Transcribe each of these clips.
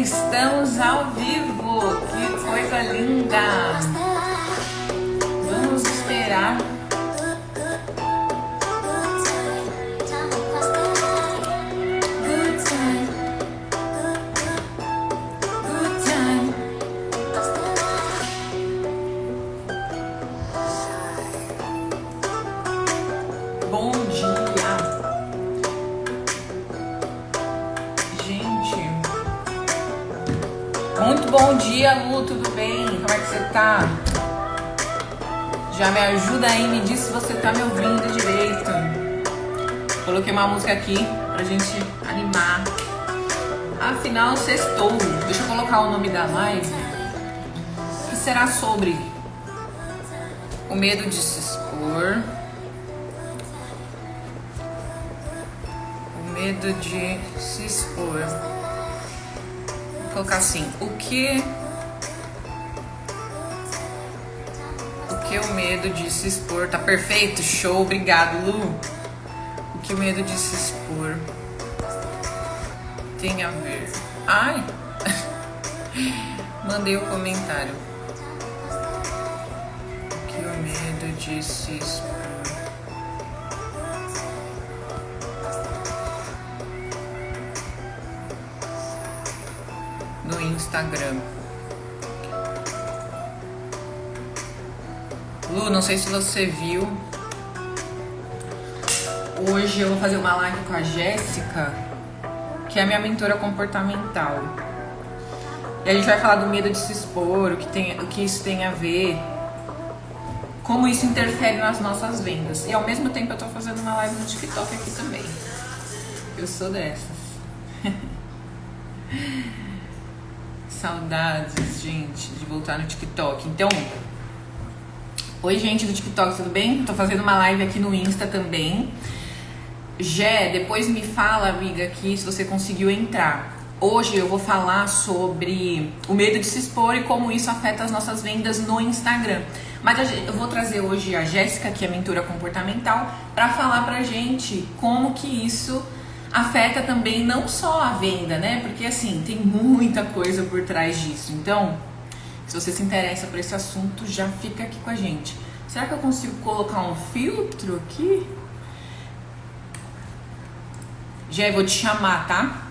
Estamos ao vivo! Que coisa linda! Vamos esperar. Good time. Good time. Bom dia! Gente, muito bom dia, Lu, tudo bem? Como é que você tá? Já me ajuda aí, me diz se você tá me ouvindo direito. Coloquei uma música aqui pra gente animar. Afinal, sextou. Deixa eu colocar o nome da live, que será sobre o medo de se expor. O medo de se expor. Vou colocar assim, o que o medo de se expor, tá perfeito, show, obrigado, Lu. O que o medo de se expor tem a ver? Ai, mandei o comentário. O que o medo de se expor no Instagram. Lu, não sei se você viu. Hoje eu vou fazer uma live com a Jéssica, que é a minha mentora comportamental. E a gente vai falar do medo de se expor, o que isso tem a ver, como isso interfere nas nossas vendas. E ao mesmo tempo eu tô fazendo uma live no TikTok aqui também. Eu sou dessas. Saudades, gente, de voltar no TikTok. Então, oi, gente do TikTok, tudo bem? Tô fazendo uma live aqui no Insta também. Jé, depois me fala, amiga, aqui se você conseguiu entrar. Hoje eu vou falar sobre o medo de se expor e como isso afeta as nossas vendas no Instagram. Mas eu vou trazer hoje a Jéssica, que é mentora comportamental, para falar pra gente como que isso afeta também não só a venda, né? Porque assim, tem muita coisa por trás disso. Então, se você se interessa por esse assunto, já fica aqui com a gente. Será que eu consigo colocar um filtro aqui? Já vou te chamar, tá?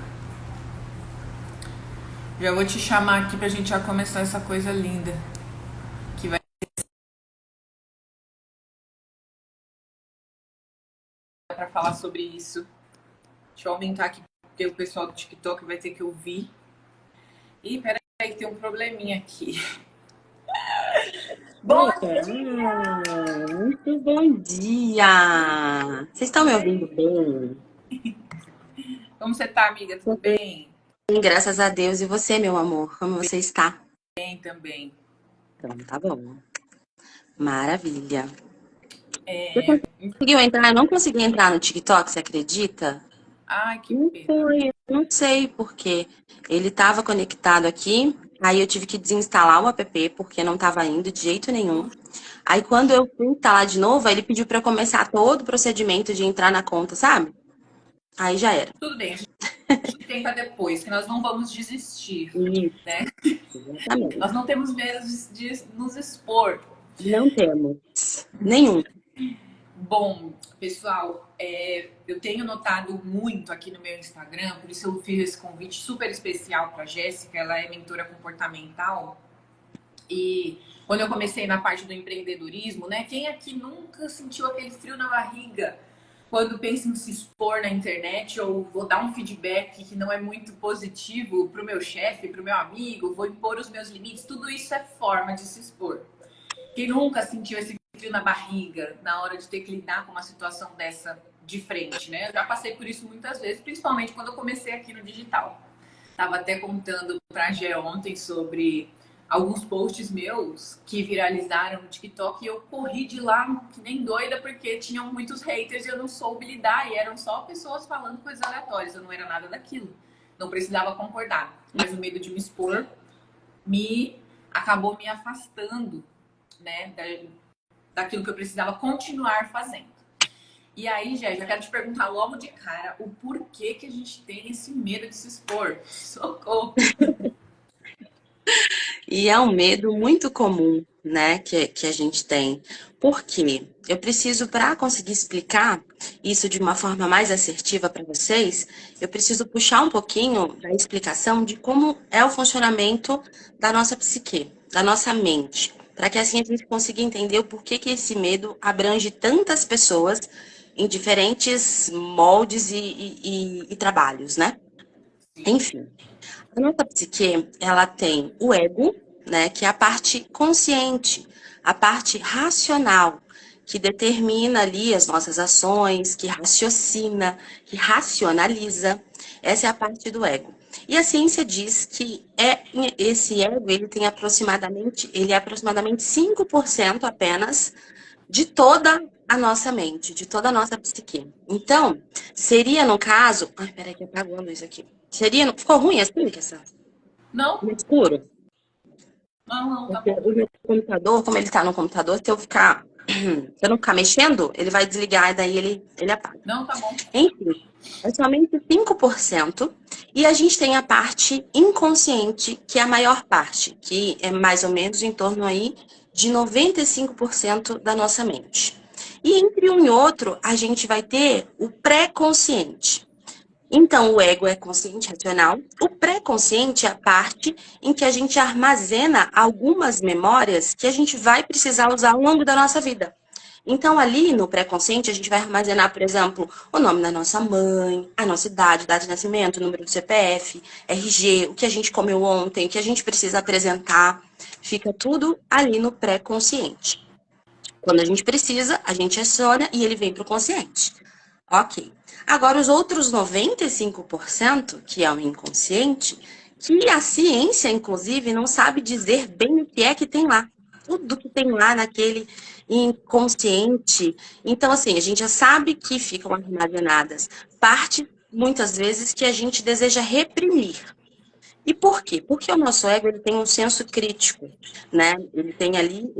Já vou te chamar aqui pra gente já começar essa coisa linda. Que vai para falar sobre isso. Deixa eu aumentar aqui, porque o pessoal do TikTok vai ter que ouvir. Ih, peraí, que tem um probleminha aqui. Bom dia! Muito bom dia! Vocês estão me ouvindo bem? Como você tá, amiga? Tudo Tô bem? bem, graças a Deus. E você, meu amor? Como você está? Bem também. Então, tá bom. Maravilha. Você É... conseguiu entrar? Eu não consegui entrar no TikTok, você acredita? Ai, que Não pena. foi, não sei por quê. Ele estava conectado aqui, aí eu tive que desinstalar o app porque não estava indo de jeito nenhum. Aí quando eu fui instalar de novo, aí ele pediu para começar todo o procedimento de entrar na conta, sabe? Aí já era. Tudo bem, a gente tenta depois, que nós não vamos desistir, Isso, né? exatamente. Nós não temos medo de nos expor. Não temos. Nenhum. Bom, pessoal, eu tenho notado muito aqui no meu Instagram, por isso eu fiz esse convite super especial para a Jéssica, ela é mentora comportamental. E quando eu comecei na parte do empreendedorismo, né? Quem aqui nunca sentiu aquele frio na barriga quando pensa em se expor na internet ou vou dar um feedback que não é muito positivo para o meu chefe, para o meu amigo, vou impor os meus limites? Tudo isso é forma de se expor. Quem nunca sentiu esse frio na barriga na hora de ter que lidar com uma situação dessa de frente, né? Eu já passei por isso muitas vezes, principalmente quando eu comecei aqui no digital. Tava até contando pra Gé ontem sobre alguns posts meus que viralizaram no TikTok e eu corri de lá que nem doida porque tinham muitos haters e eu não soube lidar e eram só pessoas falando coisas aleatórias, eu não era nada daquilo. Não precisava concordar, mas o medo de me expor me acabou me afastando, né, daquilo que eu precisava continuar fazendo. E aí, Jé, já quero te perguntar logo de cara o porquê que a gente tem esse medo de se expor. Socorro! E é um medo muito comum, né, que a gente tem. Por quê? Eu preciso, para conseguir explicar isso de uma forma mais assertiva para vocês, eu preciso puxar um pouquinho da explicação de como é o funcionamento da nossa psique, da nossa mente, para que assim a gente consiga entender o porquê que esse medo abrange tantas pessoas em diferentes moldes e trabalhos, né? Sim. Enfim. A nossa psique, ela tem o ego, né, que é a parte consciente, a parte racional, que determina ali as nossas ações, que raciocina, que racionaliza. Essa é a parte do ego. E a ciência diz que esse ego, ele é aproximadamente 5% apenas de toda a nossa mente, de toda a nossa psique. Então, seria no caso. Ai, peraí, que apagou a luz aqui. Ficou ruim assim, que essa Não? no escuro? Não, não, tá Porque bom. o meu computador, como ele tá no computador, se eu não ficar mexendo, ele vai desligar e daí ele apaga. Não, tá bom. Enfim, é somente 5%. E a gente tem a parte inconsciente, que é a maior parte, que é mais ou menos em torno aí de 95% da nossa mente. E entre um e outro, a gente vai ter o pré-consciente. Então, o ego é consciente racional. O pré-consciente é a parte em que a gente armazena algumas memórias que a gente vai precisar usar ao longo da nossa vida. Então, ali no pré-consciente, a gente vai armazenar, por exemplo, o nome da nossa mãe, a nossa idade, data de nascimento, o número do CPF, RG, o que a gente comeu ontem, o que a gente precisa apresentar. Fica tudo ali no pré-consciente. Quando a gente precisa, a gente aciona e ele vem para o consciente. Ok. Agora, os outros 95%, que é o inconsciente, que a ciência, inclusive, não sabe dizer bem o que é que tem lá. Tudo que tem lá naquele inconsciente. Então, assim, a gente já sabe que ficam armazenadas partes, muitas vezes, que a gente deseja reprimir. E por quê? Porque o nosso ego ele tem um senso crítico, né? Ele tem ali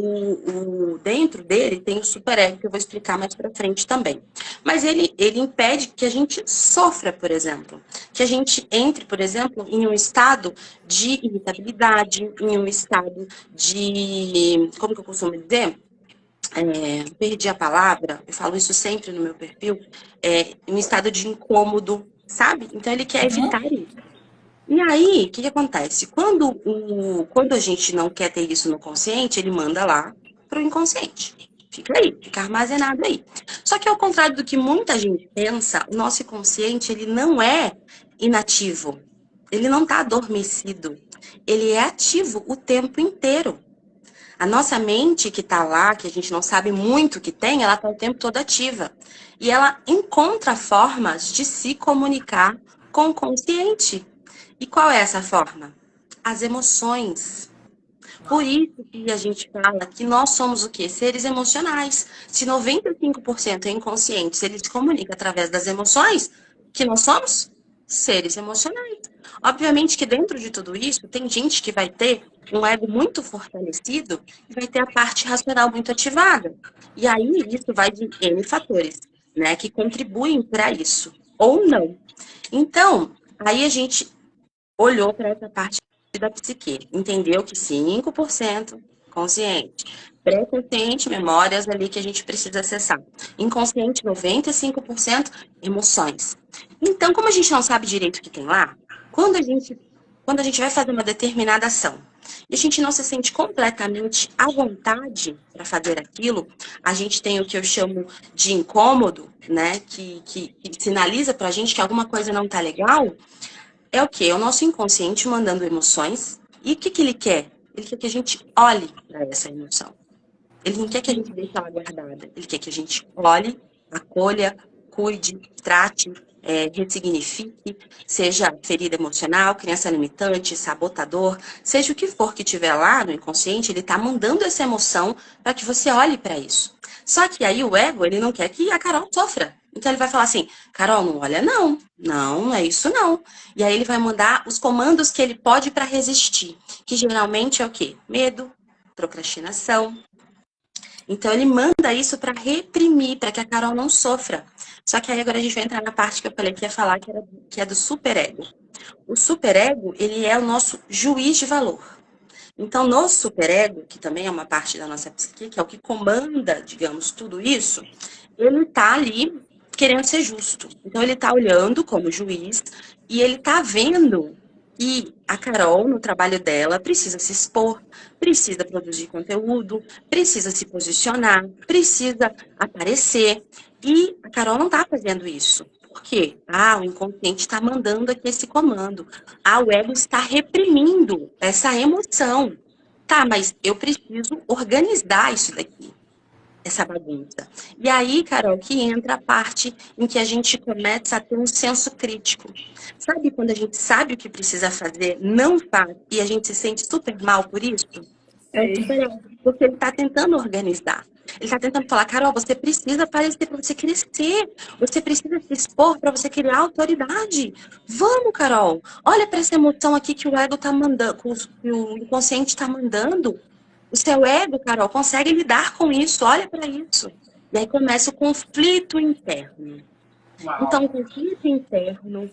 dentro dele tem o superego que eu vou explicar mais para frente também. Mas ele impede que a gente sofra, por exemplo, que a gente entre, por exemplo, em um estado de irritabilidade, em um estado de, como que eu costumo dizer? Perdi a palavra, eu falo isso sempre no meu perfil, um estado de incômodo, sabe? Então ele quer Uhum. evitar isso. E aí, o que acontece? Quando a gente não quer ter isso no consciente, ele manda lá para o inconsciente. Fica aí, fica armazenado aí. Só que ao contrário do que muita gente pensa, o nosso inconsciente, ele não é inativo. Ele não está adormecido. Ele é ativo o tempo inteiro. A nossa mente que está lá, que a gente não sabe muito que tem, ela está o tempo todo ativa. E ela encontra formas de se comunicar com o consciente. E qual é essa forma? As emoções. Por isso que a gente fala que nós somos o quê? Seres emocionais. Se 95% é inconsciente, se ele se comunica através das emoções, que nós somos seres emocionais. Obviamente que dentro de tudo isso, tem gente que vai ter um ego muito fortalecido e vai ter a parte racional muito ativada. E aí isso vai de N fatores, né, que contribuem para isso, ou não. Então, aí a gente olhou para essa parte da psique, entendeu que 5% consciente, pré-consciente, memórias ali que a gente precisa acessar. Inconsciente, 95% emoções. Então, como a gente não sabe direito o que tem lá, quando a gente vai fazer uma determinada ação e a gente não se sente completamente à vontade para fazer aquilo, a gente tem o que eu chamo de incômodo, né, que sinaliza para a gente que alguma coisa não está legal. É o quê? É o nosso inconsciente mandando emoções. E o que ele quer? Ele quer que a gente olhe para essa emoção. Ele não quer que a gente deixe ela guardada. Ele quer que a gente olhe, acolha, cuide, trate, ressignifique, seja ferida emocional, criança limitante, sabotador, seja o que for que tiver lá no inconsciente, ele está mandando essa emoção para que você olhe para isso. Só que aí o ego, ele não quer que a Carol sofra. Então ele vai falar assim, Carol, não olha não, não é isso não. E aí ele vai mandar os comandos que ele pode para resistir, que geralmente é o quê? Medo, procrastinação, Então ele manda isso para reprimir, para que a Carol não sofra. Só que aí agora a gente vai entrar na parte que eu falei que ia falar, que é do superego. O superego, ele é o nosso juiz de valor. Então, no superego, que também é uma parte da nossa psique, que é o que comanda, digamos, tudo isso, ele está ali querendo ser justo. Então, ele está olhando como juiz e ele está vendo que a Carol, no trabalho dela, precisa se expor, precisa produzir conteúdo, precisa se posicionar, precisa aparecer. E a Carol não está fazendo isso. Por quê? O inconsciente está mandando aqui esse comando. O ego está reprimindo essa emoção. Tá, mas eu preciso organizar isso daqui, essa bagunça. E aí, Carol, que entra a parte em que a gente começa a ter um senso crítico. Sabe quando a gente sabe o que precisa fazer, não faz, e a gente se sente super mal por isso? É o Sei. super ego, porque ele está tentando organizar. Ele está tentando falar, Carol, você precisa aparecer para você crescer. Você precisa se expor para você criar autoridade. Vamos, Carol. Olha para essa emoção aqui que o ego está mandando, que o inconsciente está mandando. O seu ego, Carol, consegue lidar com isso. Olha para isso. E aí começa o conflito interno. Então, Uau. o conflito interno,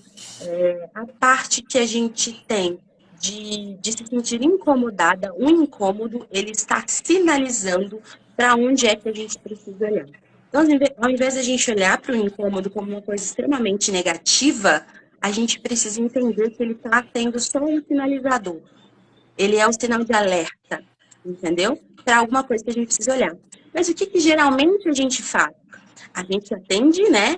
a parte que a gente tem de se sentir incomodada, o incômodo, ele está sinalizando para onde é que a gente precisa olhar. Então, ao invés de a gente olhar para o incômodo como uma coisa extremamente negativa, a gente precisa entender que ele está tendo só um sinalizador. Ele é um sinal de alerta, entendeu? Para alguma coisa que a gente precisa olhar. Mas o que geralmente a gente faz? A gente atende, né,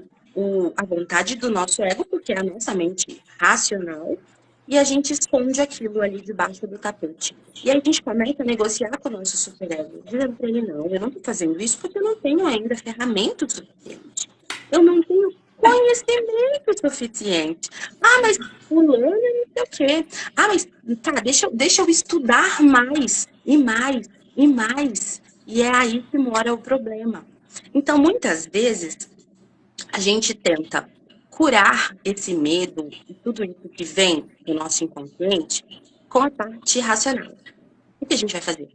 a vontade do nosso ego, porque é a nossa mente racional, e a gente esconde aquilo ali debaixo do tapete. E aí a gente começa a negociar com o nosso superego, dizendo para ele, não, eu não estou fazendo isso porque eu não tenho ainda ferramenta suficiente. Eu não tenho conhecimento suficiente. Mas fulano não sei o quê. Mas tá, deixa eu estudar mais, e mais, e mais. E é aí que mora o problema. Então, muitas vezes, a gente tenta curar esse medo e tudo isso que vem do nosso inconsciente com a parte racional. O que a gente vai fazer?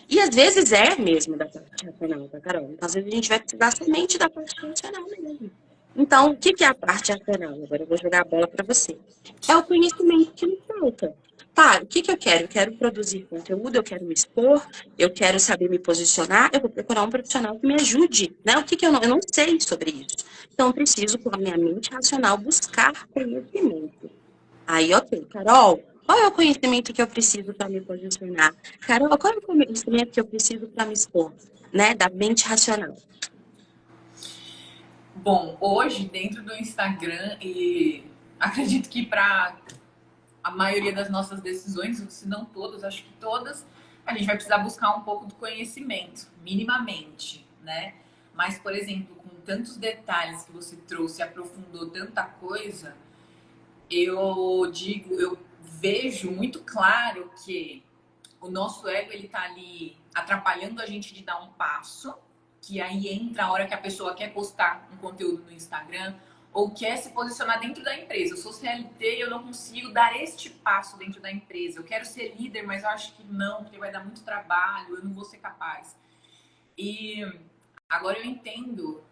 E às vezes é mesmo da parte racional, tá, Carol? Então, às vezes a gente vai precisar somente da parte racional mesmo. Então, o que é a parte racional? Agora eu vou jogar a bola para você. É o conhecimento que nos falta. Tá, o que eu quero? Eu quero produzir conteúdo, eu quero me expor, eu quero saber me posicionar, eu vou procurar um profissional que me ajude, né? O que eu não sei sobre isso. Então, eu preciso, com a minha mente racional, buscar conhecimento. Aí, ok, Carol, qual é o conhecimento que eu preciso para me posicionar? Carol, qual é o conhecimento que eu preciso para me expor, né? Da mente racional. Bom, hoje, dentro do Instagram, e acredito que para a maioria das nossas decisões, se não todas, acho que todas, a gente vai precisar buscar um pouco do conhecimento, minimamente, né? Mas, por exemplo, com tantos detalhes que você trouxe, aprofundou tanta coisa, eu vejo muito claro que o nosso ego, ele tá ali atrapalhando a gente de dar um passo, que aí entra a hora que a pessoa quer postar um conteúdo no Instagram ou quer se posicionar dentro da empresa. Eu sou CLT e eu não consigo dar este passo dentro da empresa. Eu quero ser líder, mas eu acho que não, porque vai dar muito trabalho, eu não vou ser capaz. E agora eu entendo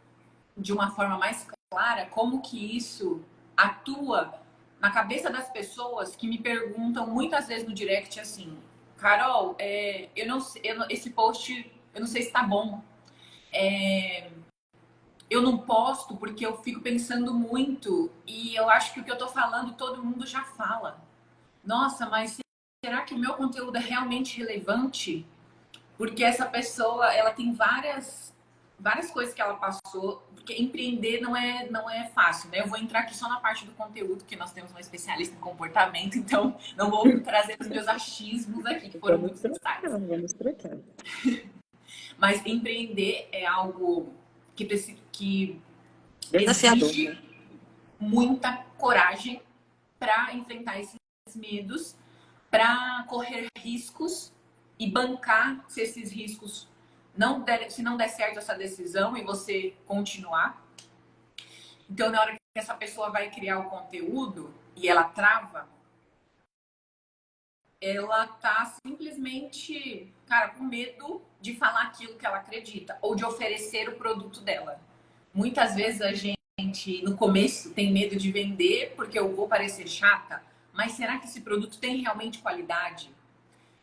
de uma forma mais clara como que isso atua na cabeça das pessoas que me perguntam muitas vezes no direct assim, Carol, esse post eu não sei se tá bom. Eu não posto porque eu fico pensando muito e eu acho que o que eu tô falando todo mundo já fala. Nossa, mas será que o meu conteúdo é realmente relevante? Porque essa pessoa, ela tem várias coisas que ela passou, porque empreender não é fácil, né? Eu vou entrar aqui só na parte do conteúdo, que nós temos uma especialista em comportamento, então não vou trazer os meus achismos aqui, que foram Vamos muitos trocar, insights. vamos trocar. Mas empreender é algo que Desafiador, exige né? muita coragem para enfrentar esses medos, para correr riscos e bancar se esses riscos se não der certo essa decisão e você continuar. Então, na hora que essa pessoa vai criar o conteúdo e ela trava, ela tá simplesmente, cara, com medo de falar aquilo que ela acredita ou de oferecer o produto dela. Muitas vezes a gente, no começo, tem medo de vender porque eu vou parecer chata, mas será que esse produto tem realmente qualidade?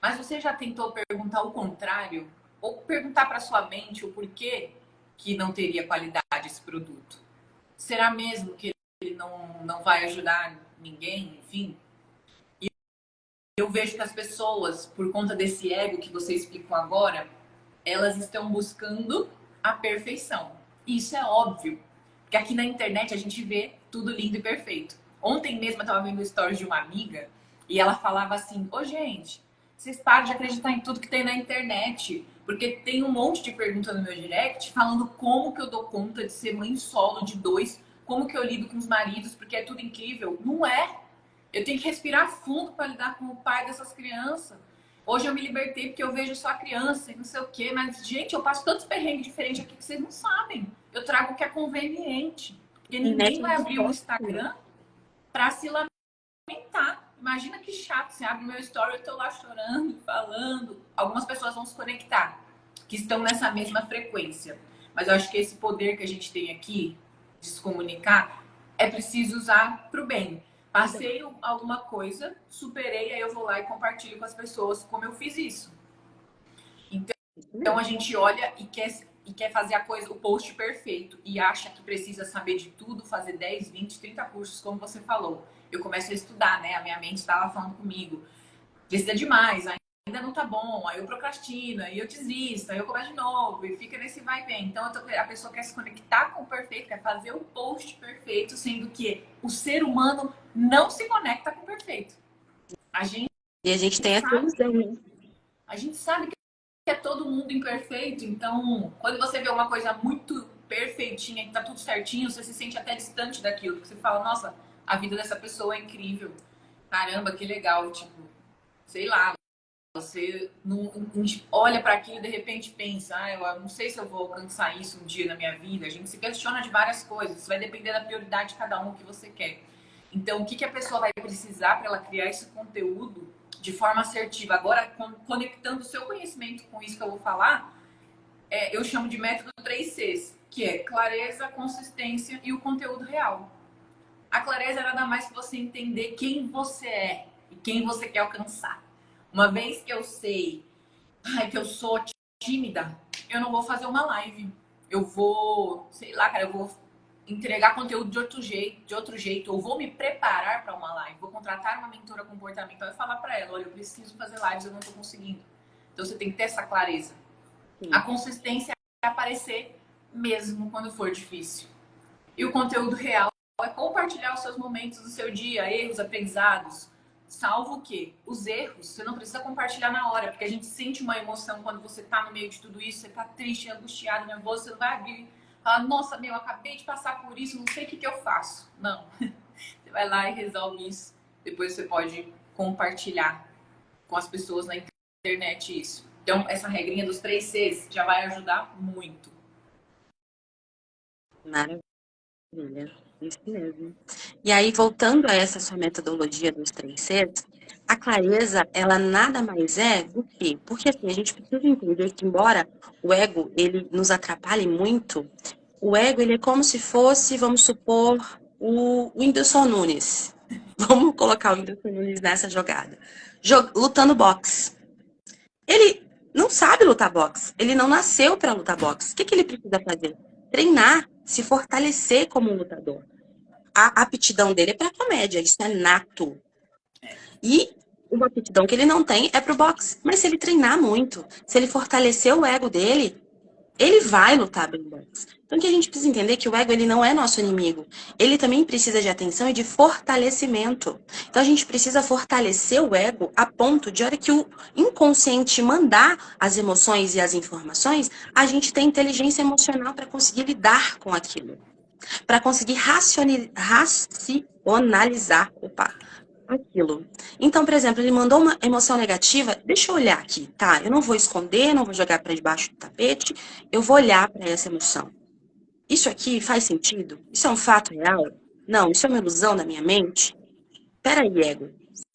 Mas você já tentou perguntar o contrário? Ou perguntar para sua mente o porquê que não teria qualidade esse produto? Será mesmo que ele não vai ajudar ninguém? Enfim, eu vejo que as pessoas, por conta desse ego que você explicou agora, elas estão buscando a perfeição. E isso é óbvio, porque aqui na internet a gente vê tudo lindo e perfeito. Ontem mesmo eu estava vendo stories de uma amiga e ela falava assim: Ô gente, vocês param de acreditar em tudo que tem na internet, porque tem um monte de pergunta no meu direct falando como que eu dou conta de ser mãe solo de dois, como que eu lido com os maridos, porque é tudo incrível. Não é. Eu tenho que respirar fundo para lidar com o pai dessas crianças. Hoje eu me libertei porque eu vejo só a criança e não sei o quê. Mas, gente, eu passo tantos perrengues diferentes aqui que vocês não sabem. Eu trago o que é conveniente. Porque ninguém vai abrir o Instagram para se lamentar. Imagina que chato. Você abre meu story, eu tô lá chorando, falando. Algumas pessoas vão se conectar, que estão nessa mesma frequência. Mas eu acho que esse poder que a gente tem aqui de se comunicar é preciso usar para o bem. Passei alguma coisa, superei, aí eu vou lá e compartilho com as pessoas como eu fiz isso. Então a gente olha e quer fazer a coisa, o post perfeito e acha que precisa saber de tudo, fazer 10, 20, 30 cursos, como você falou. Eu começo a estudar, né? A minha mente estava falando comigo. Precisa demais, ainda não tá bom, aí eu procrastino, aí eu desisto, aí eu começo de novo e fica nesse vai e vem. Então a pessoa quer se conectar com o perfeito, quer fazer o post perfeito, sendo que o ser humano não se conecta com o perfeito. A gente E a gente tem essa sabe, ilusão, né? a gente sabe que é todo mundo imperfeito, então quando você vê uma coisa muito perfeitinha, que tá tudo certinho, você se sente até distante daquilo, porque você fala, nossa, a vida dessa pessoa é incrível. Caramba, que legal, tipo, sei lá, você não olha para aquilo e de repente pensa, eu não sei se eu vou alcançar isso um dia na minha vida. A gente se questiona de várias coisas, isso vai depender da prioridade de cada um que você quer. Então, o que a pessoa vai precisar para ela criar esse conteúdo de forma assertiva? Agora, conectando o seu conhecimento com isso que eu vou falar, eu chamo de método 3Cs, que é clareza, consistência e o conteúdo real. A clareza é nada mais que você entender quem você é e quem você quer alcançar. Uma vez que eu sei que eu sou tímida, eu não vou fazer uma live. Eu vou, sei lá, cara, eu vou entregar conteúdo de outro jeito, ou vou me preparar para uma live, vou contratar uma mentora comportamental e falar para ela, olha, eu preciso fazer lives, eu não estou conseguindo. Então você tem que ter essa clareza. Sim. A consistência é aparecer mesmo quando for difícil. E o conteúdo real é compartilhar os seus momentos do seu dia, erros, aprendizados. Salvo o quê? Os erros, você não precisa compartilhar na hora, porque a gente sente uma emoção quando você tá no meio de tudo isso, você tá triste, angustiado, nervoso, você não vai abrir e falar, nossa, eu acabei de passar por isso, não sei o que eu faço. Não. Você vai lá e resolve isso. Depois você pode compartilhar com as pessoas na internet isso. Então, essa regrinha dos 3Cs já vai ajudar muito. Maravilha. Isso mesmo. E aí, voltando a essa sua metodologia dos 3Cs, a clareza, ela nada mais é do que... Porque, assim, a gente precisa entender que, embora o ego, ele nos atrapalhe muito, o ego, ele é como se fosse, vamos supor, o Whindersson Nunes. Vamos colocar o Whindersson Nunes nessa jogada. Lutando boxe. Ele não sabe lutar boxe. Ele não nasceu para lutar boxe. O que ele precisa fazer? Treinar, se fortalecer como um lutador. A aptidão dele é para comédia, isso é nato. E uma aptidão que ele não tem é pro boxe. Mas se ele treinar muito, se ele fortalecer o ego dele, ele vai lutar bem boxe. Então, o que a gente precisa entender é que o ego, ele não é nosso inimigo. Ele também precisa de atenção e de fortalecimento. Então, a gente precisa fortalecer o ego a ponto de, hora que o inconsciente mandar as emoções e as informações, a gente ter inteligência emocional para conseguir lidar com aquilo. Para conseguir racionalizar aquilo. Então, por exemplo, ele mandou uma emoção negativa, deixa eu olhar aqui, tá? Eu não vou esconder, não vou jogar para debaixo do tapete, eu vou olhar para essa emoção. Isso aqui faz sentido? Isso é um fato real? Não, isso é uma ilusão da minha mente? Peraí, ego.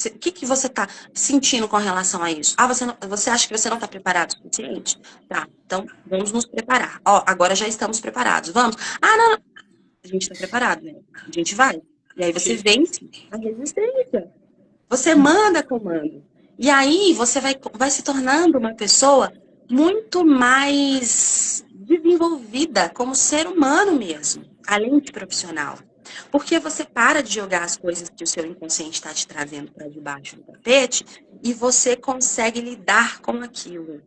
O que que você está sentindo com relação a isso? Ah, você acha que você não está preparado o suficiente? Tá, então vamos nos preparar. Ó, agora já estamos preparados. Vamos. Ah, não, não. A gente está preparado, né? A gente vai. E aí você vence a resistência. Você manda comando. E aí você vai se tornando uma pessoa muito mais desenvolvida como ser humano mesmo, além de profissional. Porque você para de jogar as coisas que o seu inconsciente está te trazendo para debaixo do tapete e você consegue lidar com aquilo,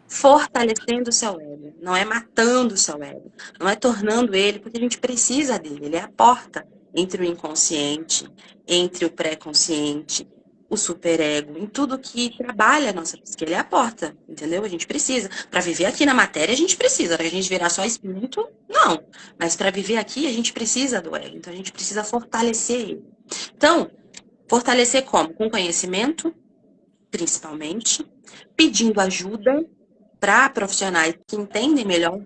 fortalecendo o seu ego. Não é matando o seu ego, não é tornando ele, porque a gente precisa dele. Ele é a porta entre o inconsciente, entre o pré-consciente, o superego, em tudo que trabalha a nossa psique. Ele é a porta, entendeu? A gente precisa. Para viver aqui na matéria, a gente precisa. Para a gente virar só espírito, não. Mas para viver aqui, a gente precisa do ego. Então, a gente precisa fortalecer ele. Então, fortalecer como? Com conhecimento, principalmente, pedindo ajuda para profissionais que entendem melhor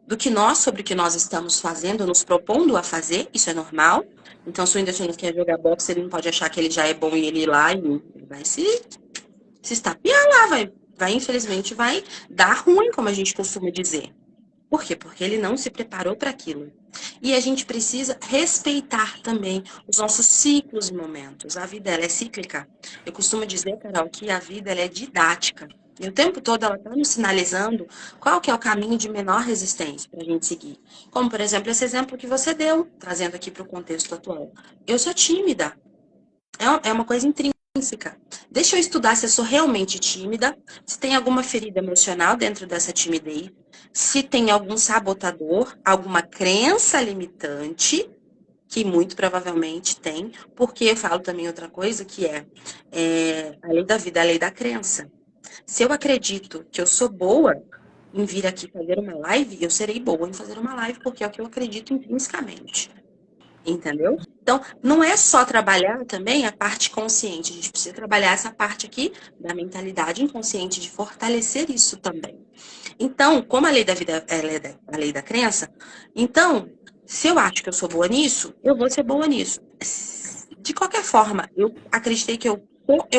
do que nós sobre o que nós estamos fazendo, nos propondo a fazer, isso é normal. Então, se o Whindersson não quer jogar boxe, ele não pode achar que ele já é bom e ele ir lá e ele vai se estapear lá, infelizmente, vai dar ruim, como a gente costuma dizer. Por quê? Porque ele não se preparou para aquilo. E a gente precisa respeitar também os nossos ciclos e momentos. A vida, ela é cíclica. Eu costumo dizer, Carol, que a vida, ela é didática. E o tempo todo ela está nos sinalizando qual que é o caminho de menor resistência para a gente seguir. Como, por exemplo, esse exemplo que você deu, trazendo aqui para o contexto atual. Eu sou tímida. É uma coisa intrínseca. Deixa eu estudar se eu sou realmente tímida, se tem alguma ferida emocional dentro dessa timidez, se tem algum sabotador, alguma crença limitante, que muito provavelmente tem, porque eu falo também outra coisa que a lei da vida, a lei da crença. Se eu acredito que eu sou boa em vir aqui fazer uma live, eu serei boa em fazer uma live, porque é o que eu acredito intrinsecamente. Entendeu? Então, não é só trabalhar também a parte consciente, a gente precisa trabalhar essa parte aqui da mentalidade inconsciente, de fortalecer isso também. Então, como a lei da vida é a lei da crença, então, se eu acho que eu sou boa nisso, eu vou ser boa nisso. De qualquer forma, eu acreditei que eu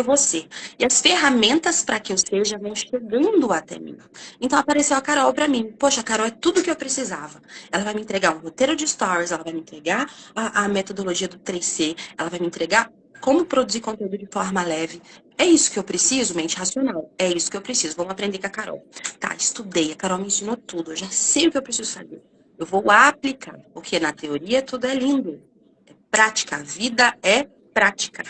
vou ser. E as ferramentas para que eu seja vão chegando até mim. Então apareceu a Carol para mim. Poxa, a Carol é tudo que eu precisava. Ela vai me entregar um roteiro de stories, ela vai me entregar a metodologia do 3C, ela vai me entregar como produzir conteúdo de forma leve. É isso que eu preciso, mente racional. É isso que eu preciso. Vamos aprender com a Carol. Tá, estudei, a Carol me ensinou tudo. Eu já sei o que eu preciso fazer. Eu vou aplicar, porque na teoria tudo é lindo. É prática, a vida é prática,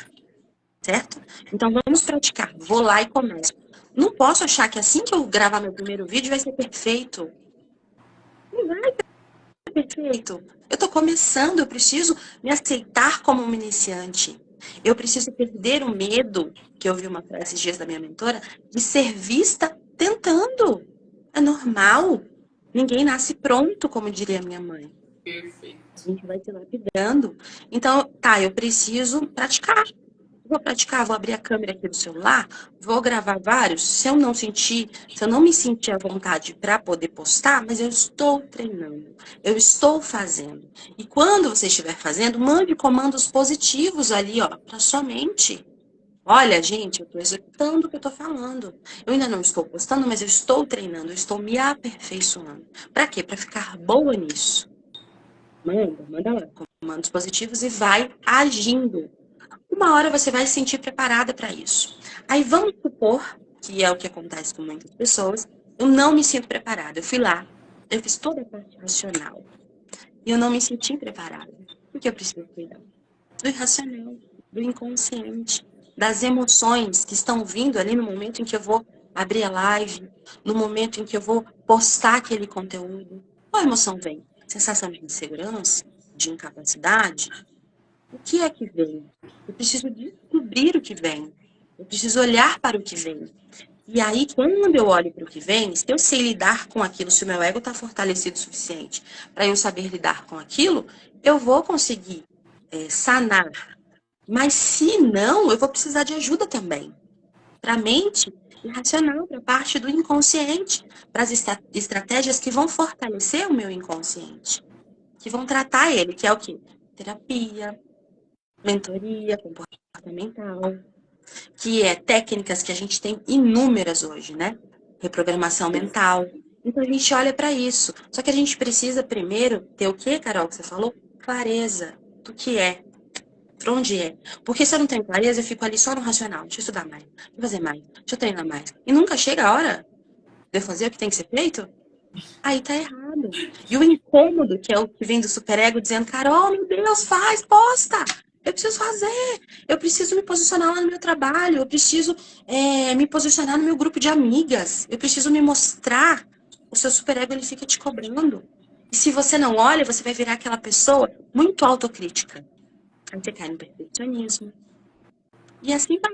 certo? Então vamos praticar. Vou lá e começo. Não posso achar que assim que eu gravar meu primeiro vídeo vai ser perfeito. Não vai ser perfeito. Eu tô começando, eu preciso me aceitar como uma iniciante. Eu preciso perder o medo, que eu vi uma frase esses dias da minha mentora, de ser vista tentando. É normal. Ninguém nasce pronto, como diria minha mãe. Perfeito. A gente vai se lapidando. Então, tá, eu preciso praticar. Vou praticar, vou abrir a câmera aqui do celular, vou gravar vários. Se eu não me sentir à vontade para poder postar, mas eu estou treinando, eu estou fazendo. E quando você estiver fazendo, mande comandos positivos ali, ó, para sua mente. Olha, gente, eu estou executando o que eu estou falando. Eu ainda não estou postando, mas eu estou treinando, eu estou me aperfeiçoando. Para quê? Para ficar boa nisso. Manda lá, comandos positivos e vai agindo. Uma hora você vai se sentir preparada para isso. Aí vamos supor, que é o que acontece com muitas pessoas, eu não me sinto preparada. Eu fui lá, eu fiz toda a parte racional. E eu não me senti preparada. O que eu preciso cuidar? Do irracional, do inconsciente, das emoções que estão vindo ali no momento em que eu vou abrir a live, no momento em que eu vou postar aquele conteúdo. Qual emoção vem? Sensação de insegurança? De incapacidade? O que é que vem? Eu preciso descobrir o que vem. Eu preciso olhar para o que vem. E aí, quando eu olho para o que vem, se eu sei lidar com aquilo, se o meu ego está fortalecido o suficiente para eu saber lidar com aquilo, eu vou conseguir sanar. Mas se não, eu vou precisar de ajuda também. Para a mente irracional, para a parte do inconsciente, para as estratégias que vão fortalecer o meu inconsciente, que vão tratar ele, que é o quê? Terapia, mentoria comportamental, que é técnicas que a gente tem inúmeras hoje, né? Reprogramação mental. Então a gente olha para isso. Só que a gente precisa primeiro ter o que, Carol, que você falou? Clareza do que é, para onde é. Porque se eu não tenho clareza, eu fico ali só no racional. Deixa eu estudar mais, deixa eu fazer mais, deixa eu treinar mais. E nunca chega a hora de eu fazer o que tem que ser feito? Aí tá errado. E o incômodo, que é o que vem do superego dizendo, Carol, meu Deus, faz, posta. Eu preciso fazer. Eu preciso me posicionar lá no meu trabalho. Eu preciso me posicionar no meu grupo de amigas. Eu preciso me mostrar. O seu superego, ele fica te cobrando. E se você não olha, você vai virar aquela pessoa muito autocrítica. Aí você cai no perfeccionismo. E assim vai.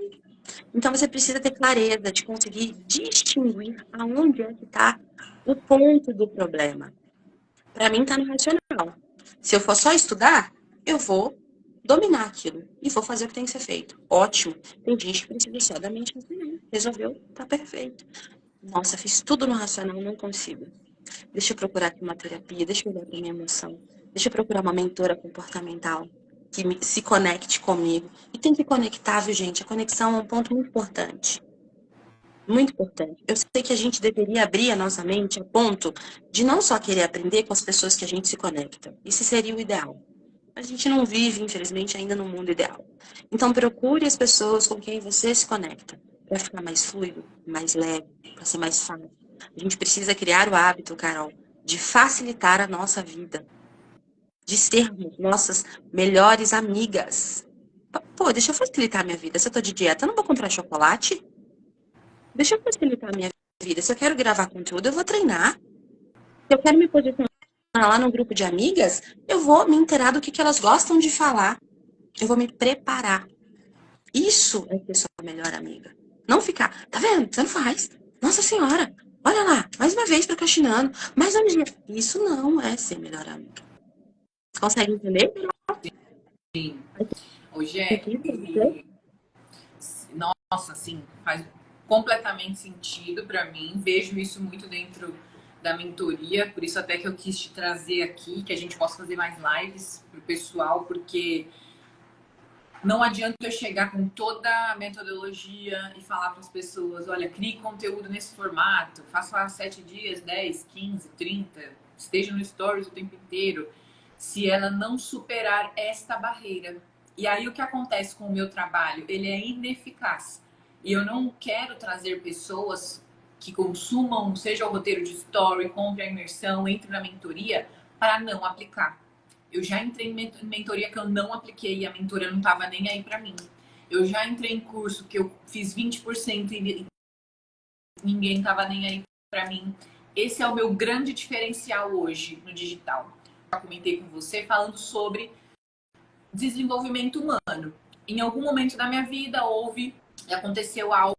Então você precisa ter clareza de conseguir distinguir aonde é que está o ponto do problema. Para mim tá no racional. Se eu for só estudar, eu vou dominar aquilo e vou fazer o que tem que ser feito. Ótimo. Tem gente que precisa só da mente racional. Resolveu, tá perfeito. Nossa, fiz tudo no racional, não consigo. Deixa eu procurar aqui uma terapia, deixa eu olhar para minha emoção. Deixa eu procurar uma mentora comportamental que se conecte comigo. E tem que conectar, viu, gente? A conexão é um ponto muito importante. Muito importante. Eu sei que a gente deveria abrir a nossa mente a ponto de não só querer aprender com as pessoas que a gente se conecta. Isso seria o ideal. A gente não vive, infelizmente, ainda no mundo ideal. Então, procure as pessoas com quem você se conecta para ficar mais fluido, mais leve, para ser mais fácil. A gente precisa criar o hábito, Carol, de facilitar a nossa vida, de sermos nossas melhores amigas. Pô, deixa eu facilitar a minha vida. Se eu tô de dieta, eu não vou comprar chocolate. Deixa eu facilitar a minha vida. Se eu quero gravar conteúdo, eu vou treinar. Se eu quero me posicionar lá no grupo de amigas, eu vou me inteirar do que elas gostam de falar. Eu vou me preparar. Isso é ser sua melhor amiga. Não ficar, tá vendo? Você não faz. Nossa Senhora, olha lá, mais uma vez procrastinando. Mais um dia. Isso não é ser melhor amiga. Você consegue entender? Sim. Hoje é. Sentido pra você? Nossa, assim, faz completamente sentido para mim. Vejo isso muito dentro da mentoria, por isso até que eu quis te trazer aqui, que a gente possa fazer mais lives pro pessoal, porque não adianta eu chegar com toda a metodologia e falar para as pessoas, olha, crie conteúdo nesse formato, faça 7 dias, 10, 15, 30, esteja no stories o tempo inteiro, se ela não superar esta barreira. E aí o que acontece com o meu trabalho? Ele é ineficaz. E eu não quero trazer pessoas que consumam, seja o roteiro de story, compre a imersão, entre na mentoria, para não aplicar. Eu já entrei em mentoria que eu não apliquei e a mentoria não estava nem aí para mim. Eu já entrei em curso que eu fiz 20% e ninguém estava nem aí para mim. Esse é o meu grande diferencial hoje no digital. Eu comentei com você falando sobre desenvolvimento humano. Em algum momento da minha vida aconteceu algo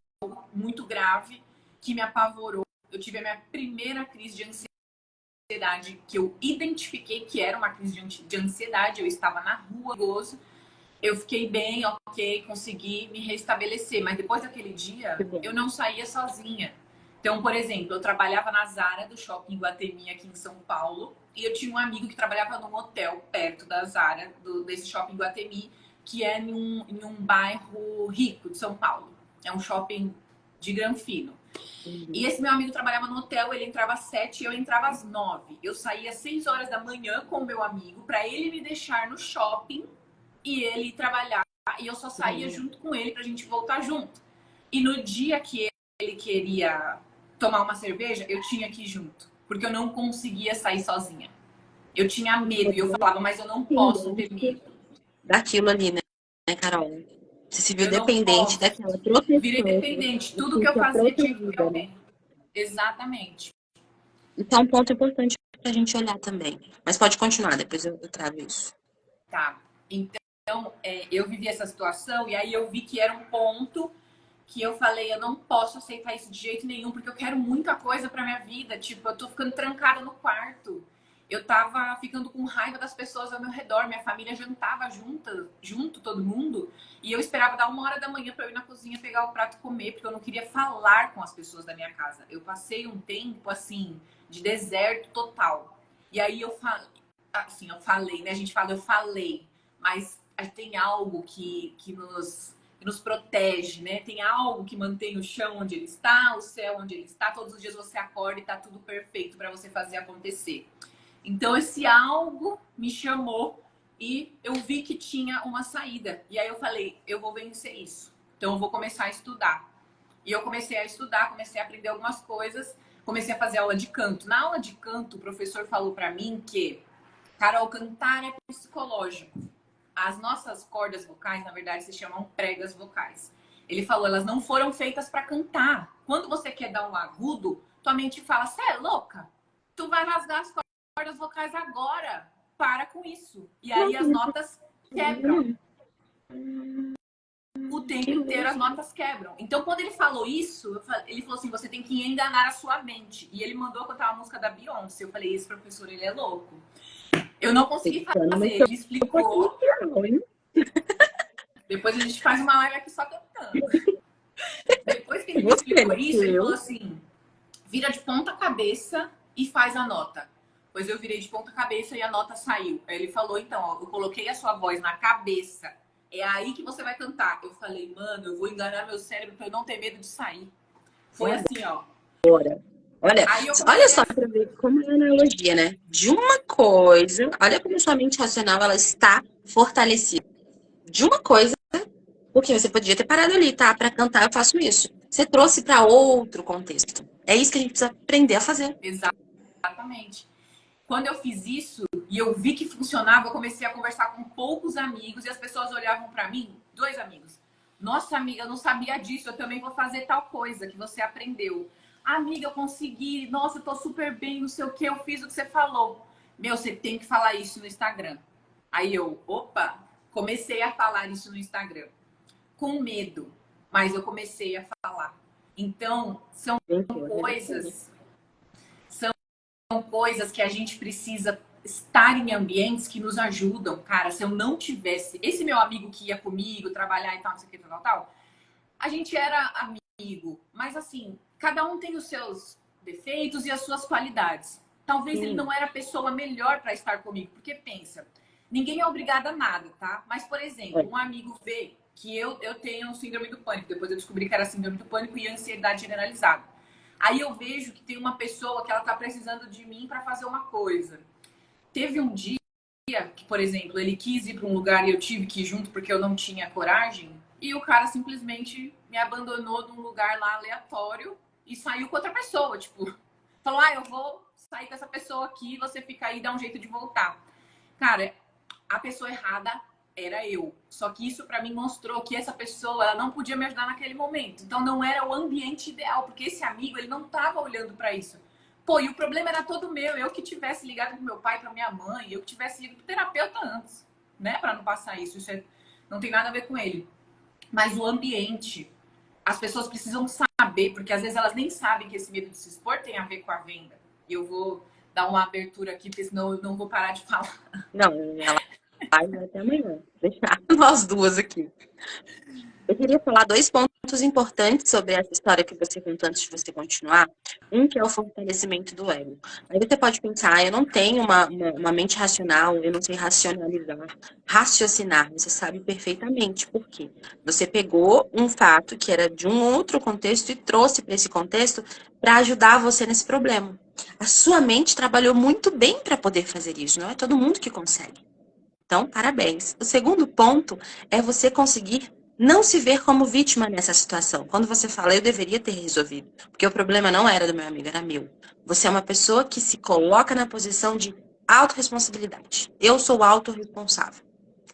muito grave que me apavorou. Eu tive a minha primeira crise de ansiedade que eu identifiquei que era uma crise de ansiedade. Eu estava na rua, eu fiquei bem, ok, consegui me restabelecer. Mas depois daquele dia, eu não saía sozinha. Então, por exemplo, eu trabalhava na Zara do Shopping Guatemi aqui em São Paulo. E eu tinha um amigo que trabalhava num hotel perto da Zara, desse Shopping Guatemi, que é em um bairro rico de São Paulo. É um shopping de Granfino. E esse meu amigo trabalhava no hotel, ele entrava às 7 e eu entrava às 9. Eu saía às 6 horas da manhã com o meu amigo para ele me deixar no shopping e ele trabalhar. E eu só saía junto com ele pra gente voltar junto. E no dia que ele queria tomar uma cerveja, eu tinha que ir junto. Porque eu não conseguia sair sozinha. Eu tinha medo e eu falava, mas eu não posso ter medo. Daquilo ali, né, Carol? Você se viu Eu não dependente posso. daquela Virei proteção. dependente. Tudo que eu Sentia fazia tinha que ir pra protegida, né? alguém. Exatamente. Então, é um ponto importante para a gente olhar também. Mas pode continuar, depois eu trago isso. Tá. Então, eu vivi essa situação e aí eu vi que era um ponto que eu falei, eu não posso aceitar isso de jeito nenhum, porque eu quero muita coisa pra minha vida. Tipo, eu tô ficando trancada no quarto. Eu tava ficando com raiva das pessoas ao meu redor. Minha família jantava junto, todo mundo. E eu esperava dar 1 hora da manhã pra eu ir na cozinha pegar o prato e comer, porque eu não queria falar com as pessoas da minha casa. Eu passei um tempo, assim, de deserto total. E aí eu falei, né? A gente fala, eu falei. Mas tem algo que nos protege, né? Tem algo que mantém o chão onde ele está, o céu onde ele está. Todos os dias você acorda e está tudo perfeito para você fazer acontecer. Então, esse algo me chamou e eu vi que tinha uma saída. E aí eu falei, eu vou vencer isso. Então, eu vou começar a estudar. E eu comecei a estudar, comecei a aprender algumas coisas, comecei a fazer aula de canto. Na aula de canto, o professor falou para mim que, Carol, cantar é psicológico. As nossas cordas vocais, na verdade, se chamam pregas vocais. Ele falou, elas não foram feitas para cantar. Quando você quer dar um agudo, tua mente fala, você é louca? Tu vai rasgar as cordas vocais agora. Para com isso. E aí as notas quebram. O tempo inteiro as notas quebram. Então, quando ele falou isso, ele falou assim, você tem que enganar a sua mente. E ele mandou eu cantar uma música da Beyoncé. Eu falei, esse professor, ele é louco. Eu não consegui fazer. Ele explicou. Depois a gente faz uma live aqui só cantando. Depois que ele me explicou isso, ele falou assim, vira de ponta cabeça e faz a nota. Pois eu virei de ponta cabeça e a nota saiu. Aí ele falou, então, ó, eu coloquei a sua voz na cabeça. É aí que você vai cantar. Eu falei, mano, eu vou enganar meu cérebro pra eu não ter medo de sair. Foi assim, ó. Olha só para ver como é a analogia, né? De uma coisa, olha como sua mente racional ela está fortalecida. De uma coisa, porque você podia ter parado ali, tá? Para cantar, eu faço isso. Você trouxe para outro contexto. É isso que a gente precisa aprender a fazer. Exatamente. Quando eu fiz isso e eu vi que funcionava, eu comecei a conversar com poucos amigos e as pessoas olhavam para mim, 2 amigos. Nossa, amiga, eu não sabia disso, eu também vou fazer tal coisa que você aprendeu. Amiga, eu consegui, nossa, eu tô super bem, não sei o que, eu fiz o que você falou. Meu, você tem que falar isso no Instagram. Aí eu, opa, comecei a falar isso no Instagram. Com medo, mas eu comecei a falar. Então, são coisas que a gente precisa estar em ambientes que nos ajudam. Cara, se eu não tivesse... Esse meu amigo que ia comigo trabalhar e tal, não sei o que, tal, a gente era amigo. Mas assim, cada um tem os seus defeitos e as suas qualidades. Talvez ele não era a pessoa melhor para estar comigo. Porque pensa, ninguém é obrigado a nada, tá? Mas, por exemplo, um amigo vê que eu tenho síndrome do pânico. Depois eu descobri que era síndrome do pânico e ansiedade generalizada. Aí eu vejo que tem uma pessoa que ela tá precisando de mim para fazer uma coisa. Teve um dia que, por exemplo, ele quis ir para um lugar e eu tive que ir junto porque eu não tinha coragem. E o cara simplesmente me abandonou num lugar lá aleatório e saiu com outra pessoa. Tipo, falou, eu vou sair com essa pessoa aqui, você fica aí e dá um jeito de voltar. Cara, a pessoa errada era eu. Só que isso para mim mostrou que essa pessoa ela não podia me ajudar naquele momento. Então não era o ambiente ideal, porque esse amigo ele não estava olhando para isso. Pô, e o problema era todo meu. Eu que tivesse ligado pro meu pai, pra minha mãe, eu que tivesse ido pro terapeuta antes, né? Para não passar isso. Não tem nada a ver com ele. Mas o ambiente, as pessoas precisam saber, porque às vezes elas nem sabem que esse medo de se expor tem a ver com a venda. E eu vou dar uma abertura aqui, porque senão eu não vou parar de falar. Não, ela vai até amanhã. Deixar nós duas aqui. Eu queria falar 2 pontos importantes sobre essa história que você contou antes de você continuar. Um que é o fortalecimento do ego. Aí você pode pensar, eu não tenho uma mente racional, eu não sei racionalizar, raciocinar. Você sabe perfeitamente por quê. Você pegou um fato que era de um outro contexto e trouxe para esse contexto para ajudar você nesse problema. A sua mente trabalhou muito bem para poder fazer isso, não é todo mundo que consegue. Então, parabéns. O segundo ponto é você conseguir não se ver como vítima nessa situação. Quando você fala, eu deveria ter resolvido, porque o problema não era do meu amigo, era meu. Você é uma pessoa que se coloca na posição de autorresponsabilidade. Eu sou autorresponsável.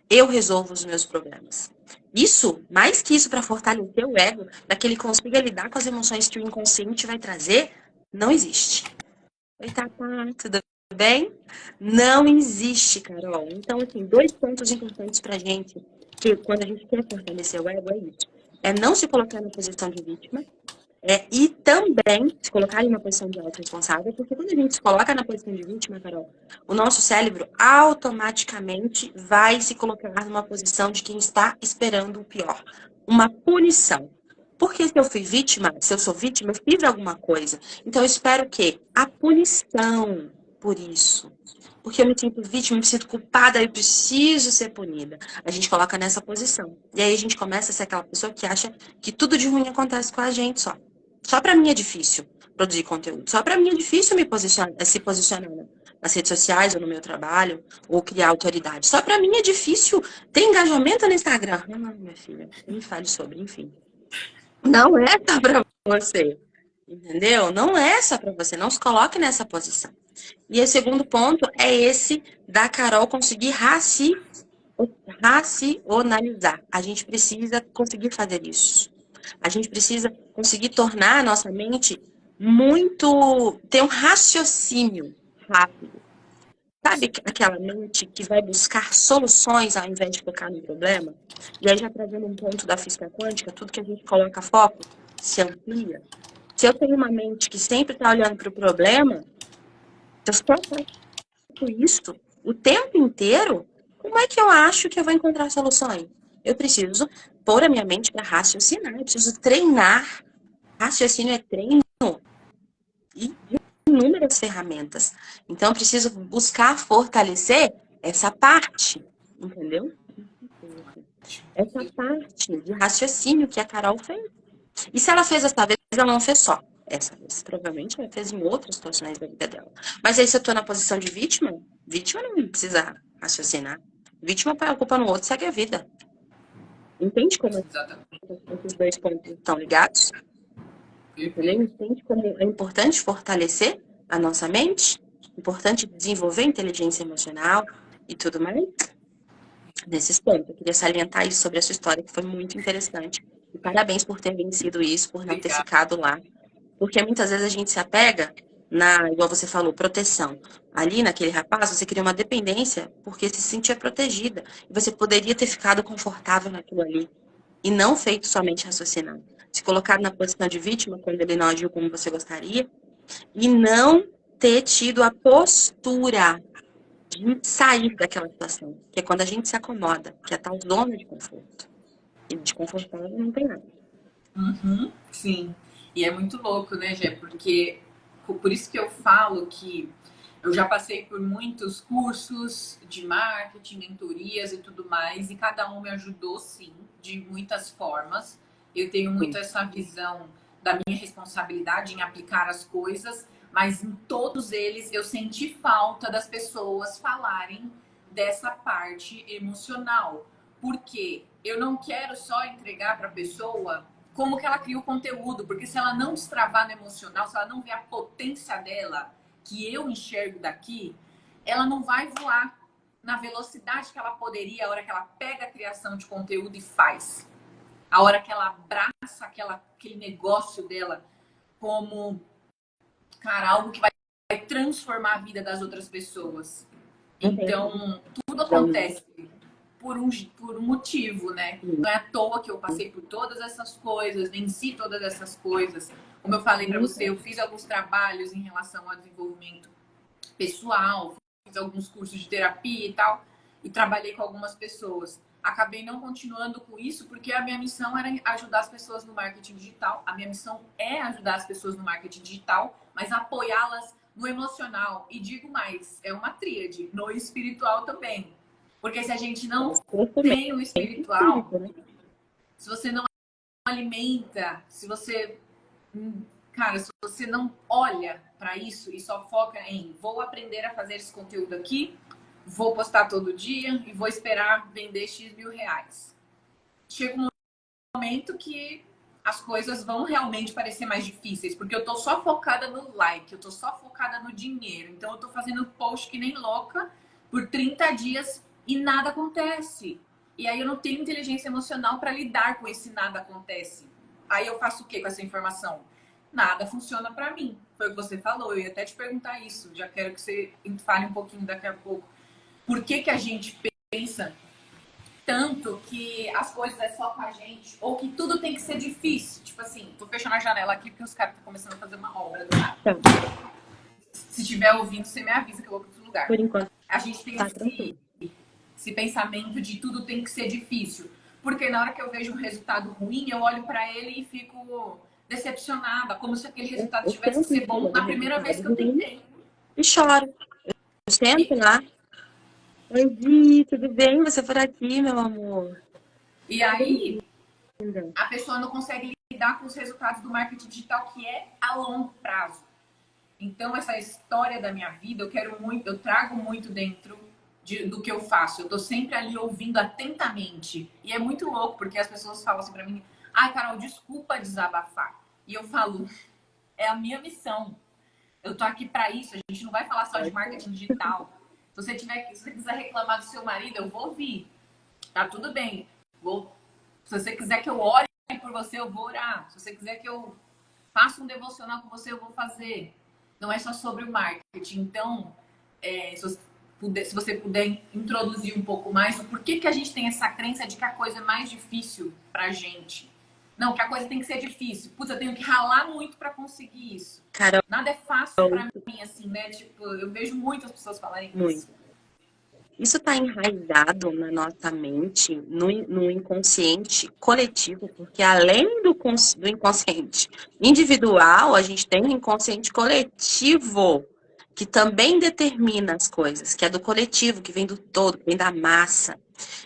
Eu resolvo os meus problemas. Isso, mais que isso, para fortalecer o ego, para que ele consiga lidar com as emoções que o inconsciente vai trazer, não existe. Oi, Tata, tudo bem? Não existe, Carol. Então, assim, 2 pontos importantes pra gente, que quando a gente quer fortalecer o ego, é isso. É não se colocar na posição de vítima, e também se colocar em uma posição de autorresponsável, porque quando a gente se coloca na posição de vítima, Carol, o nosso cérebro automaticamente vai se colocar numa posição de quem está esperando o pior, uma punição. Porque se eu fui vítima, se eu sou vítima, eu fiz alguma coisa. Então eu espero que a punição por isso. porque eu me sinto vítima, me sinto culpada, eu preciso ser punida. A gente coloca nessa posição. E aí a gente começa a ser aquela pessoa que acha que tudo de ruim acontece com a gente só. Só pra mim é difícil produzir conteúdo. Só pra mim é difícil se posicionar nas redes sociais ou no meu trabalho, ou criar autoridade. Só pra mim é difícil ter engajamento no Instagram. Não, minha filha, não me fale sobre, enfim. Não é só pra você. Entendeu? Não é só pra você. Não se coloque nessa posição. E o segundo ponto é esse da Carol conseguir racionalizar. A gente precisa conseguir fazer isso. A gente precisa conseguir tornar a nossa mente ter um raciocínio rápido. Sabe aquela mente que vai buscar soluções ao invés de focar no problema? E aí, já trazendo um ponto da física quântica, tudo que a gente coloca foco se amplia. Se eu tenho uma mente que sempre está olhando para o problema, eu só isso o tempo inteiro, como é que eu acho que eu vou encontrar soluções? Eu preciso pôr a minha mente para raciocinar, eu preciso treinar. Raciocínio é treino e inúmeras ferramentas. Então, eu preciso buscar fortalecer essa parte, entendeu? Essa parte de raciocínio que a Carol fez. E se ela fez essa vez, ela não fez só essa vez. Provavelmente ela fez em outras situações da vida dela. Mas aí, se eu tô na posição de vítima, vítima não precisa raciocinar. Vítima põe a culpa no outro, segue a vida. Entende como esses dois pontos estão ligados? Entendeu? Entende como é importante fortalecer a nossa mente? Importante desenvolver inteligência emocional e tudo mais? Nesses pontos. Eu queria salientar isso sobre a sua história, que foi muito interessante. E parabéns por ter vencido isso, por não ter ficado lá. Porque muitas vezes a gente se apega igual você falou, proteção. Ali naquele rapaz, você cria uma dependência porque se sentia protegida. E você poderia ter ficado confortável naquilo ali. E não feito somente raciocinar. Se colocado na posição de vítima, quando ele não agiu como você gostaria. E não ter tido a postura de sair daquela situação. Que é quando a gente se acomoda, que é a tal zona de conforto. E de confortável não tem nada. Uhum, sim. E é muito louco, né, Gé? Porque por isso que eu falo que eu já passei por muitos cursos de marketing, mentorias e tudo mais, e cada um me ajudou, sim, de muitas formas. Eu tenho muito essa visão da minha responsabilidade em aplicar as coisas, mas em todos eles eu senti falta das pessoas falarem dessa parte emocional. Porque eu não quero só entregar para a pessoa como que ela cria o conteúdo, porque se ela não destravar no emocional, se ela não ver a potência dela, que eu enxergo daqui, ela não vai voar na velocidade que ela poderia a hora que ela pega a criação de conteúdo e faz. A hora que ela abraça aquele negócio dela como, cara, algo que vai transformar a vida das outras pessoas. Então, tudo acontece por um motivo, né? Não é à toa que eu passei por todas essas coisas, venci todas essas coisas. Como eu falei para você, eu fiz alguns trabalhos em relação ao desenvolvimento pessoal, fiz alguns cursos de terapia e tal, e trabalhei com algumas pessoas. Acabei não continuando com isso porque a minha missão era ajudar as pessoas no marketing digital. A minha missão é ajudar as pessoas no marketing digital, mas apoiá-las no emocional. E digo mais, é uma tríade, no espiritual também. Porque se a gente não tem o espiritual, se você não alimenta, se você, cara, se você não olha para isso e só foca em vou aprender a fazer esse conteúdo aqui, vou postar todo dia e vou esperar vender X mil reais. Chega um momento que as coisas vão realmente parecer mais difíceis, porque eu tô só focada no like, eu tô só focada no dinheiro. Então eu tô fazendo post que nem louca por 30 dias e nada acontece. E aí eu não tenho inteligência emocional para lidar com esse nada acontece. Aí eu faço o que com essa informação? Nada funciona para mim. Foi o que você falou, eu ia até te perguntar isso. Já quero que você fale um pouquinho daqui a pouco. Por que a gente pensa tanto que as coisas é só com a gente, ou que tudo tem que ser difícil? Tipo assim, tô fechando a janela aqui porque os caras estão começando a fazer uma obra do nada. Se estiver ouvindo, você me avisa que eu vou para outro lugar. Por enquanto. A gente tem esse pensamento de tudo tem que ser difícil. Porque na hora que eu vejo um resultado ruim, eu olho para ele e fico decepcionada, como se aquele resultado tivesse que ser bom na primeira vez que eu tentei. E choro. senta lá. Oi, Gi, tudo bem? Você por aqui, meu amor? E aí, Linda. a pessoa não consegue lidar com os resultados do marketing digital, que é a longo prazo. Então, essa história da minha vida, eu trago muito dentro do que eu faço. Eu tô sempre ali ouvindo atentamente. E é muito louco, porque as pessoas falam assim pra mim, ai, Carol, desculpa desabafar. E eu falo, é a minha missão. Eu tô aqui para isso. A gente não vai falar só de marketing digital. Se você quiser reclamar do seu marido, eu vou ouvir. Tá tudo bem. Se você quiser que eu ore por você, eu vou orar. Se você quiser que eu faça um devocional com você, eu vou fazer. Não é só sobre o marketing. Então, se você puder introduzir um pouco mais o porquê que a gente tem essa crença de que a coisa é mais difícil pra gente. Não, que a coisa tem que ser difícil. Putz, eu tenho que ralar muito para conseguir isso. Carol, Nada é fácil para mim, assim, né? Tipo, eu vejo muitas pessoas falarem muito. isso. Isso está enraizado na nossa mente, no inconsciente coletivo, porque além do inconsciente individual, a gente tem um inconsciente coletivo, que também determina as coisas, que é do coletivo, que vem do todo, que vem da massa.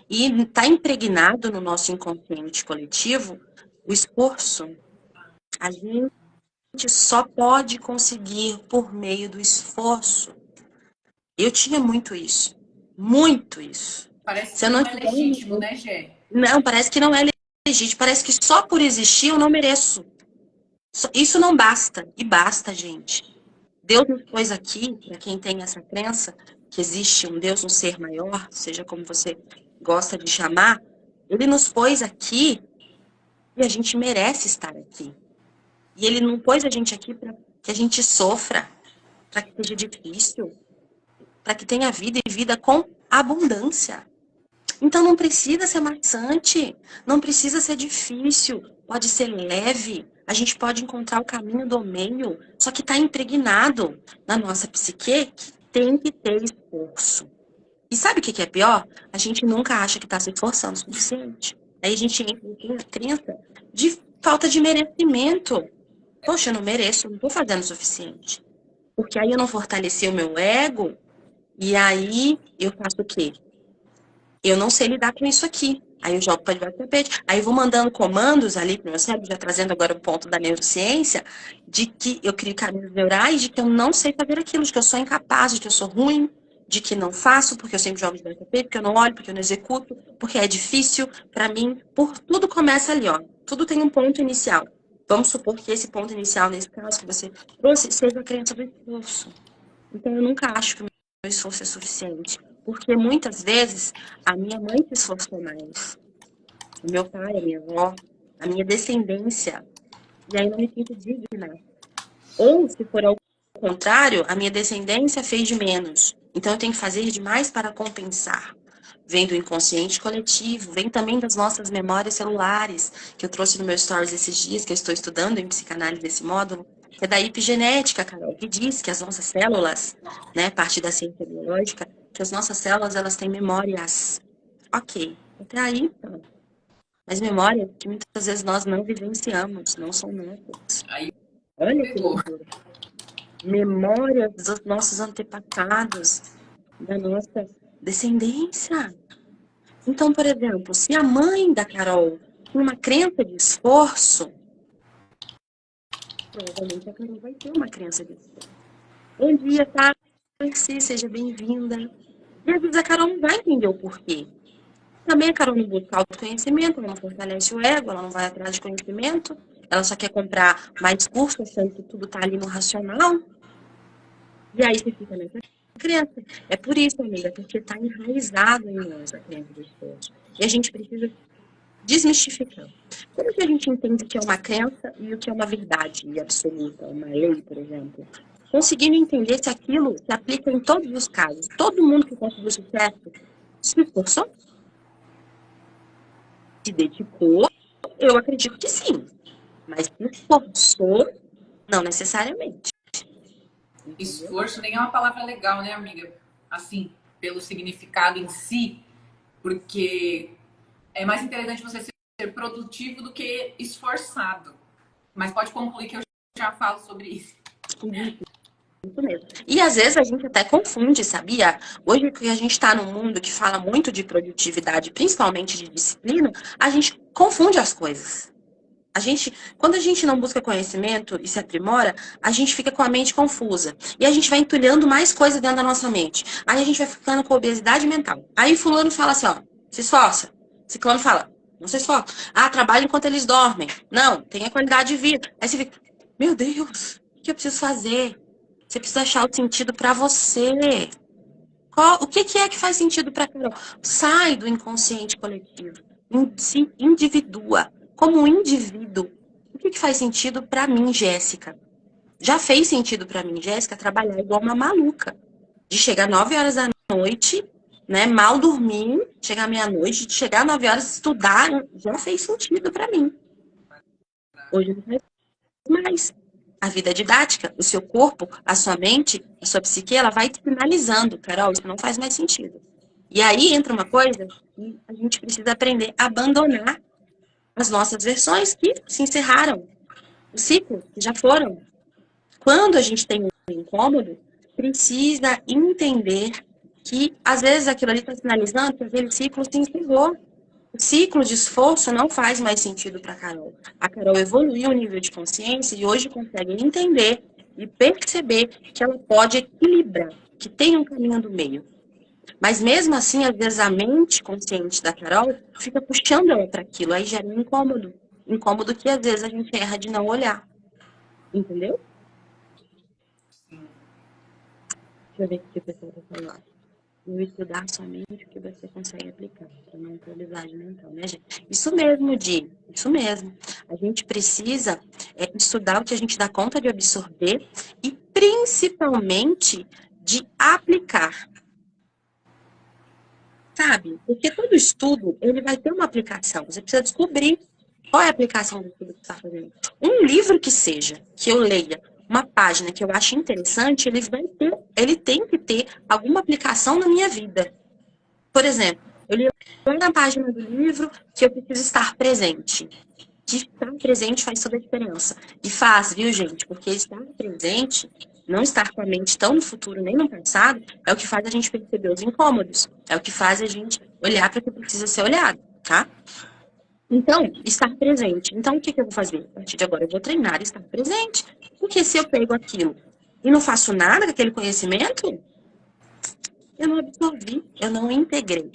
E está impregnado no nosso inconsciente coletivo o esforço. A gente só pode conseguir por meio do esforço. Eu tinha muito isso. Muito isso. Parece Se que eu não não é estiver. legítimo, né, Gê? Não, parece que não é legítimo. Parece que só por existir eu não mereço. Isso não basta. E basta, gente. Deus nos pôs aqui, para quem tem essa crença, que existe um Deus, um ser maior, seja como você gosta de chamar, ele nos pôs aqui e a gente merece estar aqui. E ele não pôs a gente aqui para que a gente sofra, para que seja difícil, para que tenha vida e vida com abundância. Então não precisa ser maçante, não precisa ser difícil, pode ser leve. A gente pode encontrar o caminho do meio, só que está impregnado na nossa psique que tem que ter esforço. E sabe o que é pior? A gente nunca acha que está se esforçando o suficiente. Aí a gente entra em crença de falta de merecimento. Poxa, eu não mereço, eu não estou fazendo o suficiente. Porque aí eu não fortaleci o meu ego, e aí eu faço o quê? Eu não sei lidar com isso aqui. Aí eu jogo para debaixo do tapete. Aí eu vou mandando comandos ali para o meu cérebro, já trazendo agora o ponto da neurociência, de que eu crio caminhos neurais, de que eu não sei fazer aquilo, de que eu sou incapaz, de que eu sou ruim, de que não faço, porque eu sempre jogo debaixo do tapete, porque eu não olho, porque eu não executo, porque é difícil para mim. Tudo começa ali, ó. Tudo tem um ponto inicial. Vamos supor que esse ponto inicial, nesse caso que você trouxe, seja a crença do esforço. Então eu nunca acho que o meu esforço é suficiente. Porque muitas vezes a minha mãe se esforçou mais, o meu pai, a minha avó, a minha descendência, e aí não me sinto digna. Ou, se for ao contrário, a minha descendência fez de menos. Então eu tenho que fazer demais para compensar. Vem do inconsciente coletivo, vem também das nossas memórias celulares, que eu trouxe no meu stories esses dias, que eu estou estudando em psicanálise desse módulo, que é da epigenética, Carol, que diz que as nossas células, né, parte da ciência biológica, que as nossas células, elas têm memórias. Ok, até aí, então. Mas memórias que muitas vezes nós não vivenciamos, não são nossas. Aí Olha que pegou. loucura. Memórias dos nossos antepassados, da nossa descendência. Então, por exemplo, se a mãe da Carol tem uma crença de esforço, provavelmente a Carol vai ter uma crença de esforço. Bom dia, Tarsi, seja bem-vinda. E às vezes a Carol não vai entender o porquê. Também a Carol não busca autoconhecimento, ela não fortalece o ego, ela não vai atrás de conhecimento, ela só quer comprar mais curso, achando que tudo está ali no racional. E aí você fica nessa crença. É por isso, amiga, porque está enraizado em nós a crença do esforço. E a gente precisa desmistificar. Como que a gente entende o que é uma crença e o que é uma verdade absoluta, uma lei, por exemplo? Conseguindo entender se aquilo se aplica em todos os casos. Todo mundo que conseguiu sucesso se esforçou, se dedicou, eu acredito que sim. Mas se esforçou, não necessariamente. Entendeu? Esforço nem é uma palavra legal, né, amiga? Assim, pelo significado em si, porque é mais interessante você ser produtivo do que esforçado. Mas pode concluir que eu já falo sobre isso. Isso mesmo. E às vezes a gente até confunde, sabia? Hoje que a gente está num mundo que fala muito de produtividade, principalmente de disciplina, a gente confunde as coisas. Quando a gente não busca conhecimento e se aprimora, a gente fica com a mente confusa. E a gente vai entulhando mais coisa dentro da nossa mente. Aí a gente vai ficando com obesidade mental. Aí fulano fala assim, ó, se esforça. Ciclano fala, não se esforça. Ah, trabalha enquanto eles dormem. Não, tenha qualidade de vida. Aí você fica, meu Deus, o que eu preciso fazer? Você precisa achar o sentido para você. O que é que faz sentido para Carol? Sai do inconsciente coletivo. Se individua. Como um indivíduo. O que faz sentido para mim, Jéssica? Já fez sentido para mim, Jéssica, trabalhar igual uma maluca. De chegar 9 horas da noite, né? Mal dormir, chegar meia-noite, de chegar 9 horas, estudar, já fez sentido para mim. Hoje não faz mais. A vida é didática, o seu corpo, a sua mente, a sua psique, ela vai te sinalizando, Carol, isso não faz mais sentido. E aí entra uma coisa que a gente precisa aprender a abandonar as nossas versões que se encerraram, o ciclo, que já foram. Quando a gente tem um incômodo, precisa entender que às vezes aquilo ali está sinalizando que aquele ciclo se encerrou. O ciclo de esforço não faz mais sentido para a Carol. A Carol evoluiu o nível de consciência e hoje consegue entender e perceber que ela pode equilibrar, que tem um caminho do meio. Mas mesmo assim, às vezes a mente consciente da Carol fica puxando ela para aquilo, aí gera um incômodo. Incômodo que às vezes a gente erra de não olhar. Entendeu? Sim. Deixa eu ver o que o pessoal está falando. E estudar somente o que você consegue aplicar, para não ter habilidade mental, né, gente? Isso mesmo, Di, isso mesmo. A gente precisa estudar o que a gente dá conta de absorver e principalmente de aplicar, sabe? Porque todo estudo, ele vai ter uma aplicação. Você precisa descobrir qual é a aplicação do estudo que você está fazendo. Um livro que seja, que eu leia, uma página que eu acho interessante, ele tem que ter alguma aplicação na minha vida. Por exemplo, eu li na página do livro que eu preciso estar presente. Que estar presente faz toda a diferença. E faz, viu, gente? Porque estar presente, não estar com a mente tão no futuro nem no passado, é o que faz a gente perceber os incômodos. É o que faz a gente olhar para o que precisa ser olhado, tá? Então, estar presente. Então, o que eu vou fazer? A partir de agora, eu vou treinar estar presente. Porque se eu pego aquilo e não faço nada com aquele conhecimento, eu não absorvi, eu não integrei.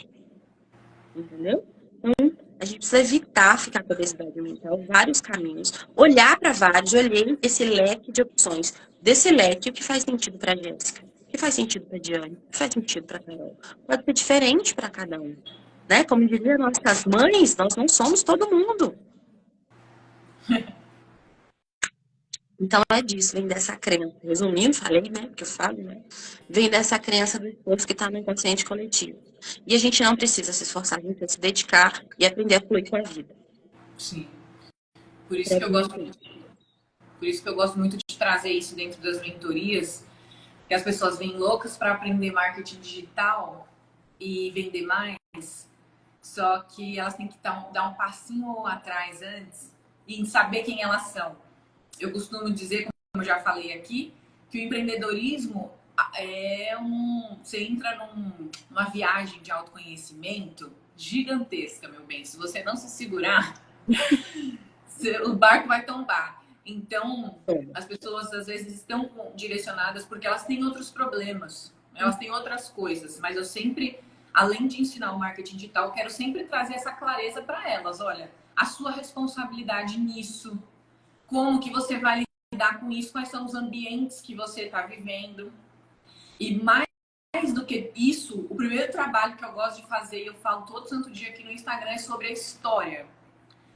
Entendeu? Então, a gente precisa evitar ficar com obesidade mental, vários caminhos, olhar para vários, olhei esse leque de opções. Desse leque, o que faz sentido para a Jéssica? O que faz sentido para a Diane? O que faz sentido para a Carol? Pode ser diferente para cada um. Né? Como dizia nossas mães, nós não somos todo mundo. Então é disso, vem dessa crença. Resumindo, falei, né? Porque eu falo, né? Vem dessa crença do esforço que está no inconsciente coletivo. E a gente não precisa se esforçar, a gente precisa se dedicar e aprender a fluir com a vida. Sim. Por isso que eu gosto muito, por isso que eu gosto muito de trazer isso dentro das mentorias, que as pessoas vêm loucas para aprender marketing digital e vender mais, só que elas têm que dar um passinho atrás antes e saber quem elas são. Eu costumo dizer, como eu já falei aqui, que o empreendedorismo é você entra numa viagem de autoconhecimento gigantesca, meu bem. Se você não se segurar, o barco vai tombar. Então, as pessoas às vezes estão direcionadas porque elas têm outros problemas, elas têm outras coisas, mas eu sempre, além de ensinar o marketing digital, quero sempre trazer essa clareza para elas. Olha, a sua responsabilidade nisso, como que você vai lidar com isso, quais são os ambientes que você está vivendo. E mais do que isso, o primeiro trabalho que eu gosto de fazer, e eu falo todo santo dia aqui no Instagram, é sobre a história.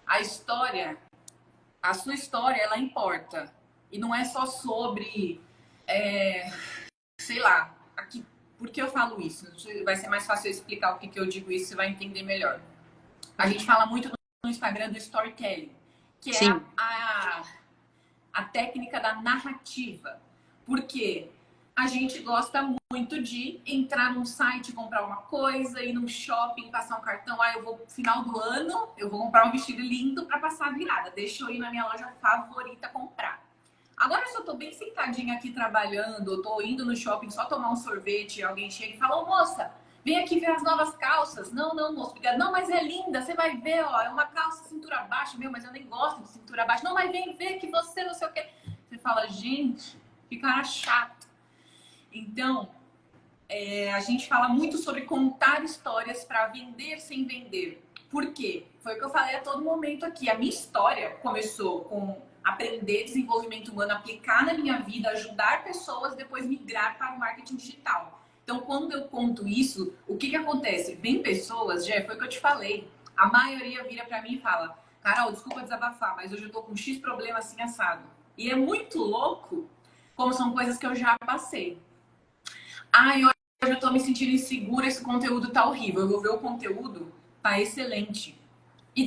A história, a sua história, ela importa. E não é só sobre, sei lá, aqui, por que eu falo isso? Vai ser mais fácil eu explicar o que eu digo isso, você vai entender melhor. A gente fala muito no Instagram do storytelling, que é a técnica da narrativa. Porque a gente gosta muito de entrar num site, comprar uma coisa, ir num shopping, passar um cartão. Ah, eu vou no final do ano, eu vou comprar um vestido lindo para passar a virada. Deixa eu ir na minha loja favorita comprar. Agora, se eu tô bem sentadinha aqui trabalhando, eu tô indo no shopping só tomar um sorvete, e alguém chega e fala, ô moça, vem aqui ver as novas calças. Não, não, moço, obrigada. Não, mas é linda, você vai ver, ó, é uma calça cintura baixa, meu, mas eu nem gosto de cintura baixa. Não, mas vem ver que você não sei o quê. Você fala, gente, que cara chato. Então, a gente fala muito sobre contar histórias para vender sem vender. Por quê? Foi o que eu falei a todo momento aqui. A minha história começou com aprender desenvolvimento humano, aplicar na minha vida, ajudar pessoas, depois migrar para o marketing digital. Então, quando eu conto isso, o que acontece? Vem pessoas, já foi o que eu te falei, a maioria vira para mim e fala, Carol, desculpa desabafar, mas hoje eu tô com X problema assim assado. E é muito louco como são coisas que eu já passei. Hoje eu tô me sentindo insegura, esse conteúdo tá horrível. Eu vou ver o conteúdo, tá excelente.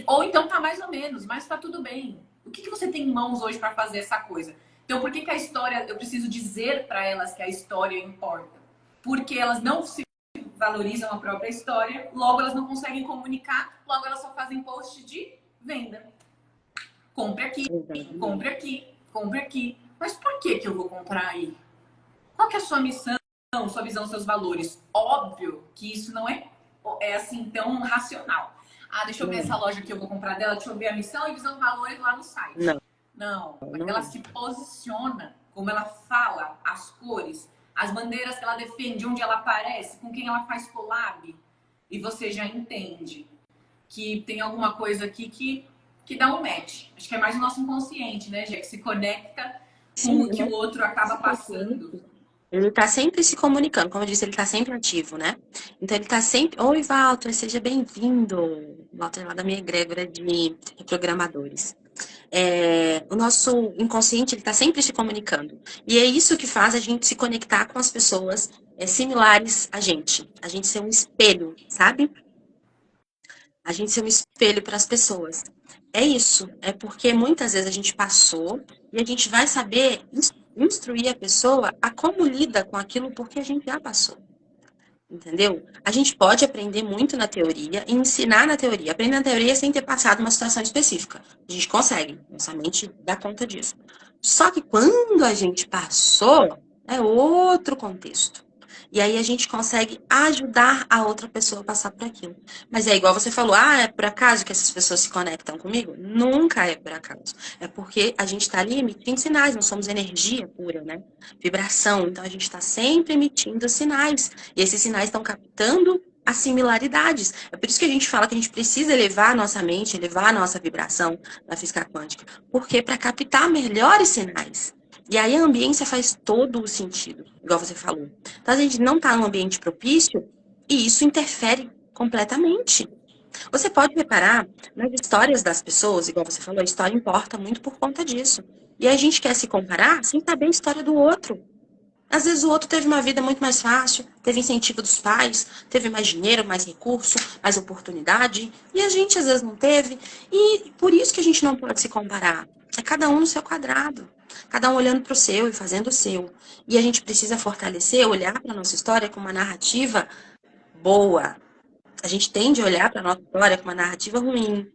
Ou então tá mais ou menos, mas tá tudo bem. O que você tem em mãos hoje para fazer essa coisa? Então, por que a história, eu preciso dizer para elas que a história importa? Porque elas não se valorizam a própria história, logo elas não conseguem comunicar, logo elas só fazem post de venda. Compre aqui, compre aqui, compre aqui. Mas por que eu vou comprar aí? Qual que é a sua missão, sua visão, seus valores? Óbvio que isso não é assim tão racional. Deixa eu ver essa loja que eu vou comprar dela, deixa eu ver a missão e visão valores lá no site. Não. Ela se posiciona, como ela fala, as cores, as bandeiras que ela defende, onde ela aparece, com quem ela faz collab. E você já entende que tem alguma coisa aqui que dá um match. Acho que é mais o nosso inconsciente, né, Jé? Que se conecta com o que o outro acaba passando. Ele tá sempre se comunicando, como eu disse, ele tá sempre ativo, né? Então ele tá sempre, oi Walter, seja bem-vindo. Walter é lá da minha egrégora de programadores. O nosso inconsciente, ele tá sempre se comunicando. E é isso que faz a gente se conectar com as pessoas similares a gente. A gente ser um espelho, sabe? A gente ser um espelho para as pessoas. É isso. É porque muitas vezes a gente passou e a gente vai saber instruir a pessoa a como lida com aquilo porque a gente já passou. Entendeu? A gente pode aprender muito na teoria e ensinar na teoria. Aprender na teoria sem ter passado uma situação específica. A gente consegue. Nossa mente dá conta disso. Só que quando a gente passou, é outro contexto. E aí a gente consegue ajudar a outra pessoa a passar por aquilo. Mas é igual você falou, é por acaso que essas pessoas se conectam comigo? Nunca é por acaso. É porque a gente está ali emitindo sinais, nós somos energia pura, né? Vibração. Então a gente está sempre emitindo sinais. E esses sinais estão captando as similaridades. É por isso que a gente fala que a gente precisa elevar a nossa mente, elevar a nossa vibração na física quântica. Porque para captar melhores sinais. E aí a ambiência faz todo o sentido, igual você falou. Então a gente não está num ambiente propício e isso interfere completamente. Você pode reparar nas histórias das pessoas, igual você falou, a história importa muito por conta disso. E a gente quer se comparar sem saber a história do outro. Às vezes o outro teve uma vida muito mais fácil, teve incentivo dos pais, teve mais dinheiro, mais recurso, mais oportunidade, e a gente às vezes não teve. E por isso que a gente não pode se comparar. É cada um no seu quadrado, cada um olhando para o seu e fazendo o seu. E a gente precisa fortalecer, olhar para a nossa história com uma narrativa boa. A gente tende a olhar para a nossa história com uma narrativa ruim,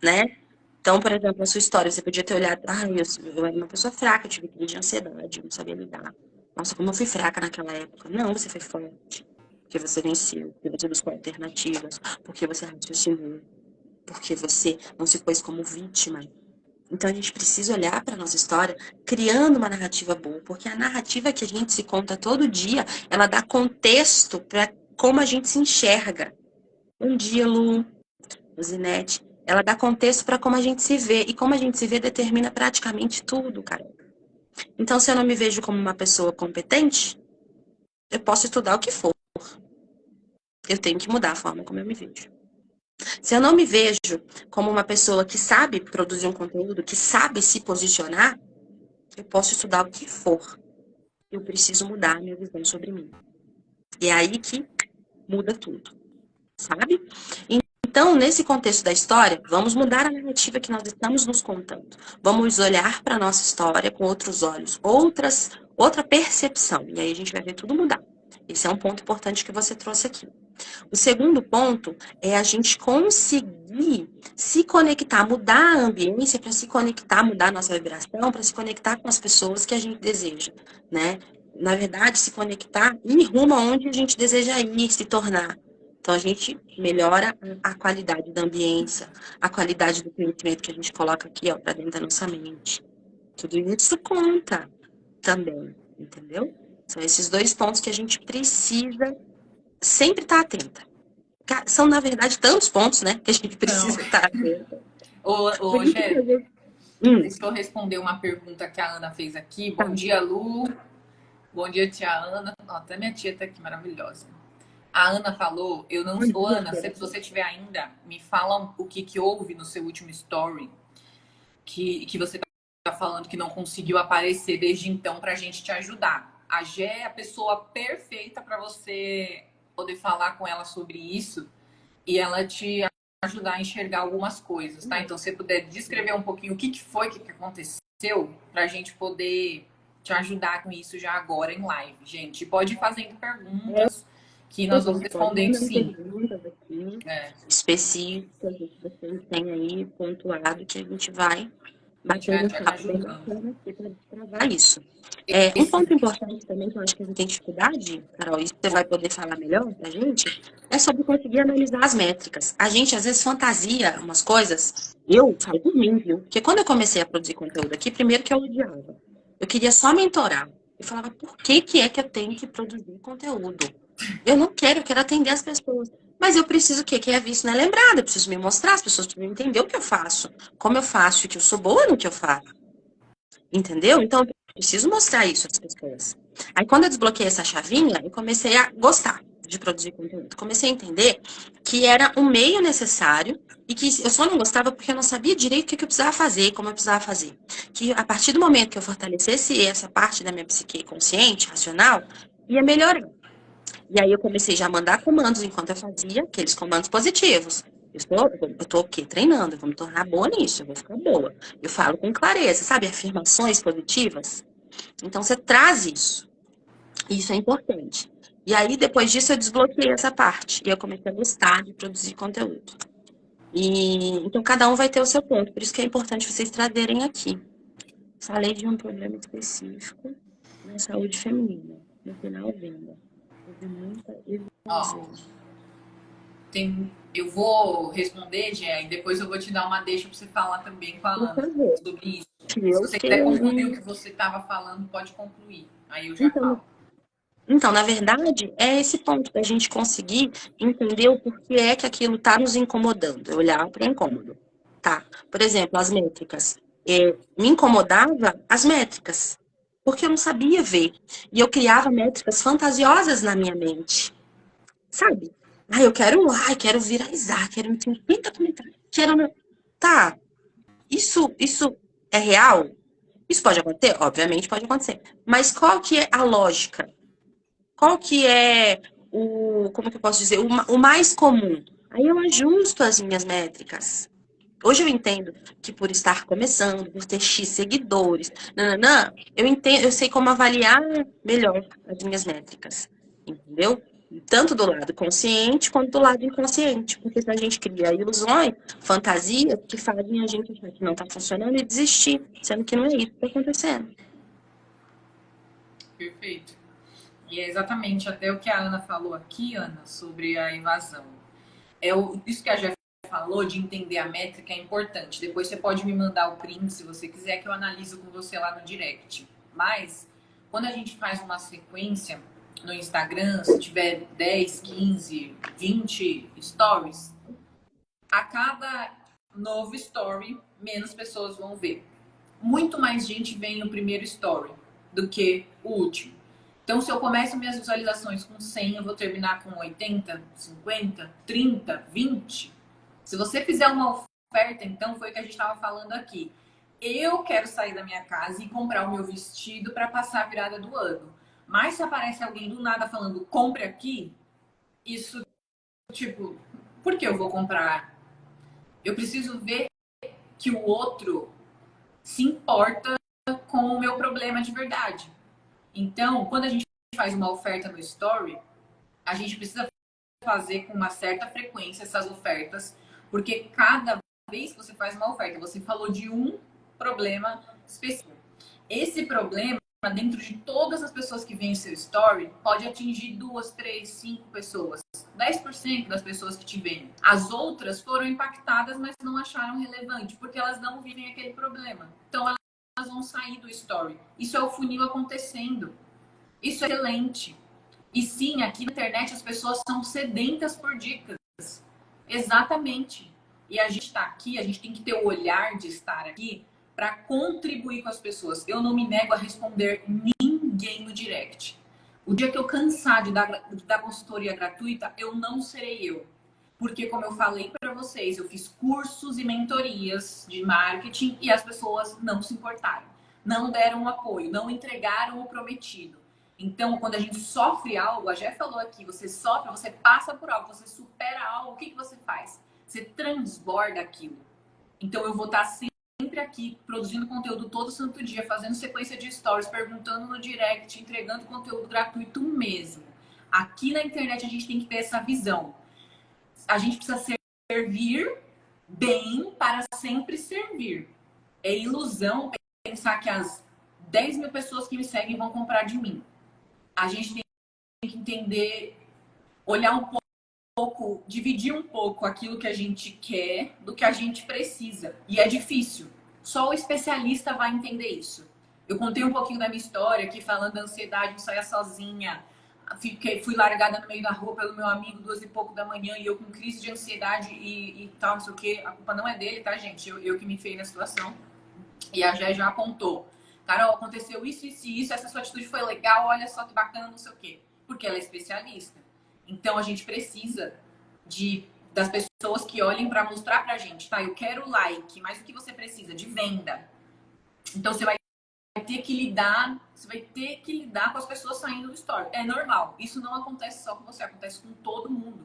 né? Então, por exemplo, a sua história, você podia ter olhado, eu era uma pessoa fraca, eu tive crise de ansiedade, não sabia lidar. Nossa, como eu fui fraca naquela época. Não, você foi forte. Porque você venceu, porque você buscou alternativas, porque você raciocinou, porque você não se pôs como vítima. Então a gente precisa olhar para a nossa história criando uma narrativa boa, porque a narrativa que a gente se conta todo dia, ela dá contexto para como a gente se enxerga. Bom dia, Lu, Luzinete. Ela dá contexto para como a gente se vê, e como a gente se vê determina praticamente tudo, cara. Então, se eu não me vejo como uma pessoa competente, eu posso estudar o que for. Eu tenho que mudar a forma como eu me vejo. Se eu não me vejo como uma pessoa que sabe produzir um conteúdo, que sabe se posicionar, eu posso estudar o que for. Eu preciso mudar a minha visão sobre mim. E é aí que muda tudo, sabe? Então, nesse contexto da história, vamos mudar a narrativa que nós estamos nos contando. Vamos olhar para a nossa história com outros olhos, outra percepção. E aí a gente vai ver tudo mudar. Esse é um ponto importante que você trouxe aqui. O segundo ponto é a gente conseguir se conectar, mudar a ambiência para se conectar, mudar a nossa vibração, para se conectar com as pessoas que a gente deseja, né? Na verdade, se conectar e ir rumo aonde a gente deseja ir, se tornar. Então, a gente melhora a qualidade da ambiência, a qualidade do conhecimento que a gente coloca aqui, ó, para dentro da nossa mente. Tudo isso conta também, entendeu? São esses dois pontos que a gente precisa sempre estar atenta. São, na verdade, tantos pontos, né, que a gente Então, precisa estar atenta. Por ô isso que Gé, às vezes... deixa eu responder uma pergunta que a Ana fez aqui. Tá. Bom dia, Lu. Bom dia, tia Ana. Ó, até minha tia tá aqui, maravilhosa. A Ana falou, eu não... Ô, Ana, se você tiver ainda, me fala o que houve no seu último story, que você tá falando que não conseguiu aparecer desde então pra gente te ajudar. A Gé é a pessoa perfeita para você poder falar com ela sobre isso e ela te ajudar a enxergar algumas coisas, tá? Então, se você puder descrever um pouquinho o que foi que aconteceu, pra gente poder te ajudar com isso já agora em live, gente. Pode ir fazendo perguntas que nós vamos respondendo sim. Perguntas aqui específicas que vocês têm aí pontuado que a gente vai batendo um papo bem bacana aqui para destravar isso. Um ponto importante também que eu acho que a gente tem dificuldade, Carol, isso você vai poder falar melhor pra gente, é sobre conseguir analisar as métricas. A gente, às vezes, fantasia umas coisas, eu falo por mim, viu? Porque quando eu comecei a produzir conteúdo aqui, primeiro que eu odiava. Eu queria só mentorar. Eu falava, por que é que eu tenho que produzir conteúdo? Eu não quero, eu quero atender as pessoas. Mas eu preciso o quê? Que é visto, não é lembrado. Eu preciso me mostrar, as pessoas precisam entender o que eu faço, como eu faço e que eu sou boa no que eu faço. Entendeu? Então, eu preciso mostrar isso às pessoas. Aí, quando eu desbloqueei essa chavinha, eu comecei a gostar de produzir conteúdo. Comecei a entender que era um meio necessário e que eu só não gostava porque eu não sabia direito o que eu precisava fazer, como eu precisava fazer. Que a partir do momento que eu fortalecesse essa parte da minha psique consciente, racional, ia melhorar. E aí eu comecei já a mandar comandos enquanto eu fazia, aqueles comandos positivos. Eu tô o quê? Treinando, eu vou me tornar boa nisso, eu vou ficar boa. Eu falo com clareza, sabe? Afirmações positivas. Então você traz isso. Isso é importante. E aí, depois disso, eu desbloqueei essa parte. E eu comecei a gostar de produzir conteúdo. Então, cada um vai ter o seu ponto. Por isso que é importante vocês trazerem aqui. Falei de um problema específico na saúde feminina. No final, venda. Houve muita evasão. Eu vou responder, Gé, e depois eu vou te dar uma deixa para você falar também com a Ana sobre isso. Se você quiser concluir o que você estava falando, pode concluir. Aí eu já falo. Então, na verdade, é esse ponto da gente conseguir entender o porquê é que aquilo está nos incomodando. Eu olhar para o incômodo. Tá? Por exemplo, as métricas. Me incomodava as métricas, porque eu não sabia ver. E eu criava métricas fantasiosas na minha mente. Sabe? Quero viralizar, quero me 50 comentários, quero... Tá, isso é real? Isso pode acontecer? Obviamente pode acontecer. Mas qual que é a lógica? Qual que é como que eu posso dizer, o mais comum? Aí eu ajusto as minhas métricas. Hoje eu entendo que por estar começando, por ter X seguidores, nananã, eu sei como avaliar melhor as minhas métricas. Entendeu? Tanto do lado consciente quanto do lado inconsciente. Porque se a gente cria ilusões, fantasias que fazem a gente achar que não está funcionando e desistir, sendo que não é isso que está acontecendo. Perfeito. E é exatamente até o que a Ana falou aqui, Ana, sobre a evasão. Isso que a Jéssica falou de entender a métrica é importante. Depois você pode me mandar o print, se você quiser, que eu analiso com você lá no direct. Mas, quando a gente faz uma sequência no Instagram, se tiver 10, 15, 20 stories, a cada novo story, menos pessoas vão ver. Muito mais gente vem no primeiro story do que o último. Então, se eu começo minhas visualizações com 100, eu vou terminar com 80, 50, 30, 20. Se você fizer uma oferta, então, foi o que a gente estava falando aqui. Eu quero sair da minha casa e comprar o meu vestido para passar a virada do ano. Mas se aparece alguém do nada falando, compre aqui, isso, tipo, por que eu vou comprar? Eu preciso ver que o outro se importa com o meu problema de verdade. Então, quando a gente faz uma oferta no Story, a gente precisa fazer com uma certa frequência essas ofertas, porque cada vez que você faz uma oferta, você falou de um problema específico. Esse problema, dentro de todas as pessoas que veem seu story, pode atingir 2, 3, 5 pessoas. 10% das pessoas que te veem. As outras foram impactadas, mas não acharam relevante, porque elas não vivem aquele problema. Então, elas vão sair do story. Isso é o funil acontecendo. Isso é excelente. E sim, aqui na internet as pessoas são sedentas por dicas. Exatamente. E a gente está aqui, a gente tem que ter o olhar de estar aqui para contribuir com as pessoas. Eu não me nego a responder ninguém no direct. O dia que eu cansar de dar consultoria gratuita, eu não serei eu. Porque, como eu falei para vocês, eu fiz cursos e mentorias de marketing e as pessoas não se importaram. Não deram o apoio, não entregaram o prometido. Então, quando a gente sofre algo, a Jé falou aqui, você sofre, você passa por algo, você supera algo, o que você faz? Você transborda aquilo. Então, eu vou estar sempre aqui, produzindo conteúdo todo santo dia, fazendo sequência de stories, perguntando no direct, entregando conteúdo gratuito mesmo. Aqui na internet a gente tem que ter essa visão. A gente precisa servir bem para sempre servir. É ilusão pensar que as 10 mil pessoas que me seguem vão comprar de mim. A gente tem que entender, olhar um pouco, dividir um pouco aquilo que a gente quer do que a gente precisa. E é difícil. Só o especialista vai entender isso. Eu contei um pouquinho da minha história aqui, falando da ansiedade, de sair sozinha. Fui largada no meio da rua pelo meu amigo 2 e pouco da manhã e eu com crise de ansiedade e tal, não sei o quê. A culpa não é dele, tá, gente? Eu que me enfiei na situação. E a Jé já apontou. Carol, aconteceu isso, isso e isso, essa sua atitude foi legal, olha só que bacana, não sei o quê. Porque ela é especialista. Então, a gente precisa das pessoas que olhem para mostrar pra gente, tá? Eu quero like, mas o que você precisa? De venda. Então, você vai ter que lidar com as pessoas saindo do story. É normal. Isso não acontece só com você, acontece com todo mundo.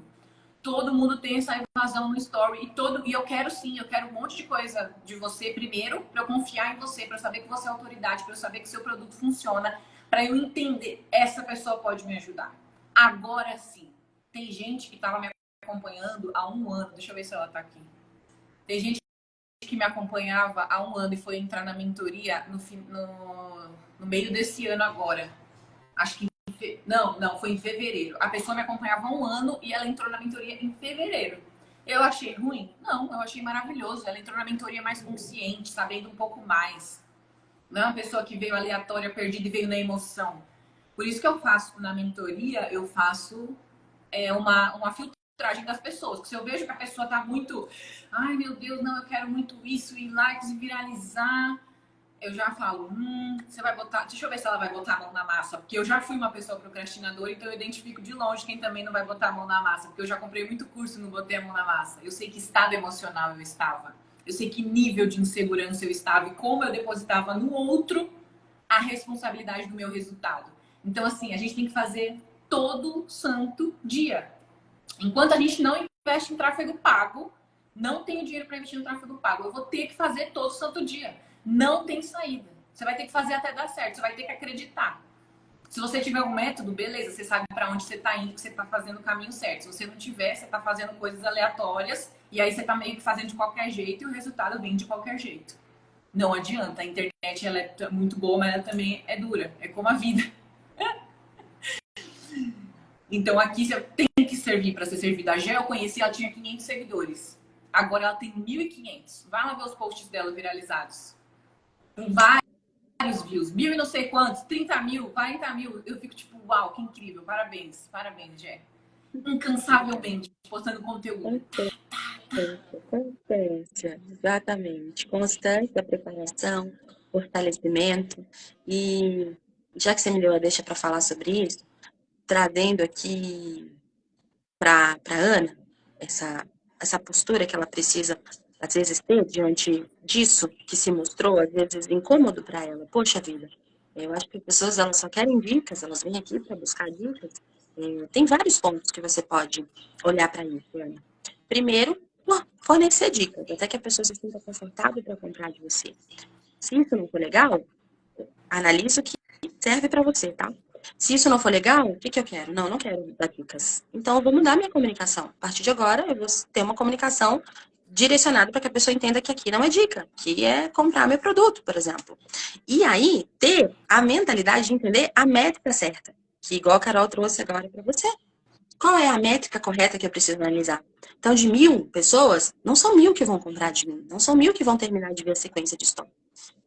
Todo mundo tem essa evasão no story. E eu quero sim, eu quero um monte de coisa de você primeiro, para eu confiar em você, para eu saber que você é autoridade, para eu saber que seu produto funciona, para eu entender, essa pessoa pode me ajudar. Agora sim, tem gente que estava me acompanhando há 1 ano, deixa eu ver se ela está aqui. Tem gente que me acompanhava há 1 ano e foi entrar na mentoria no meio desse ano agora. Acho que não, foi em fevereiro. A pessoa me acompanhava há 1 ano e ela entrou na mentoria em fevereiro. Eu achei ruim? Não, eu achei maravilhoso. Ela entrou na mentoria mais consciente, sabendo um pouco mais. Não é uma pessoa que veio aleatória, perdida e veio na emoção. Por isso que eu faço na mentoria, eu faço uma filtragem das pessoas. Porque se eu vejo que a pessoa tá muito, ai meu Deus, não, eu quero muito isso, e likes e viralizar, eu já falo, você vai botar, deixa eu ver se ela vai botar a mão na massa, porque eu já fui uma pessoa procrastinadora, então eu identifico de longe quem também não vai botar a mão na massa, porque eu já comprei muito curso e não botei a mão na massa. Eu sei que estado emocional eu estava, eu sei que nível de insegurança eu estava e como eu depositava no outro a responsabilidade do meu resultado. Então, assim, a gente tem que fazer todo santo dia. Enquanto a gente não investe em tráfego pago, não tenho dinheiro para investir no tráfego pago, eu vou ter que fazer todo santo dia. Não tem saída. Você vai ter que fazer até dar certo. Você vai ter que acreditar. Se você tiver um método, beleza, você sabe para onde você está indo, que você está fazendo o caminho certo. Se você não tiver, você está fazendo coisas aleatórias e aí você está meio que fazendo de qualquer jeito e o resultado vem de qualquer jeito. Não adianta. A internet ela é muito boa, mas ela também é dura. É como a vida. Então aqui você tem que servir para ser servida. A Gé eu conheci, ela tinha 500 seguidores. Agora ela tem 1.500. Vai lá ver os posts dela viralizados. Com vários views, 1.000 e não sei quantos, 30 mil, 40 mil. Eu fico tipo, uau, que incrível, parabéns, parabéns, Jé. Incansavelmente, postando conteúdo. Constância, exatamente. Constância, preparação, fortalecimento. E já que você me deu a deixa para falar sobre isso, trazendo aqui para Ana essa postura que ela precisa, às vezes, ter diante disso que se mostrou, às vezes, incômodo para ela. Poxa vida, eu acho que as pessoas elas só querem dicas, elas vêm aqui para buscar dicas. Tem vários pontos que você pode olhar para isso, Ana. Primeiro, fornecer dicas, até que a pessoa se sinta confortável para comprar de você. Se isso não for legal, analise o que serve para você, tá? Se isso não for legal, o que eu quero? Não, eu não quero dar dicas. Então, eu vou mudar minha comunicação. A partir de agora, eu vou ter uma comunicação direcionada para que a pessoa entenda que aqui não é dica, que é comprar meu produto, por exemplo. E aí, ter a mentalidade de entender a métrica certa, que igual a Carol trouxe agora para você. Qual é a métrica correta que eu preciso analisar? Então, de 1000 pessoas, não são 1000 que vão comprar de mim, não são 1000 que vão terminar de ver a sequência de estoque.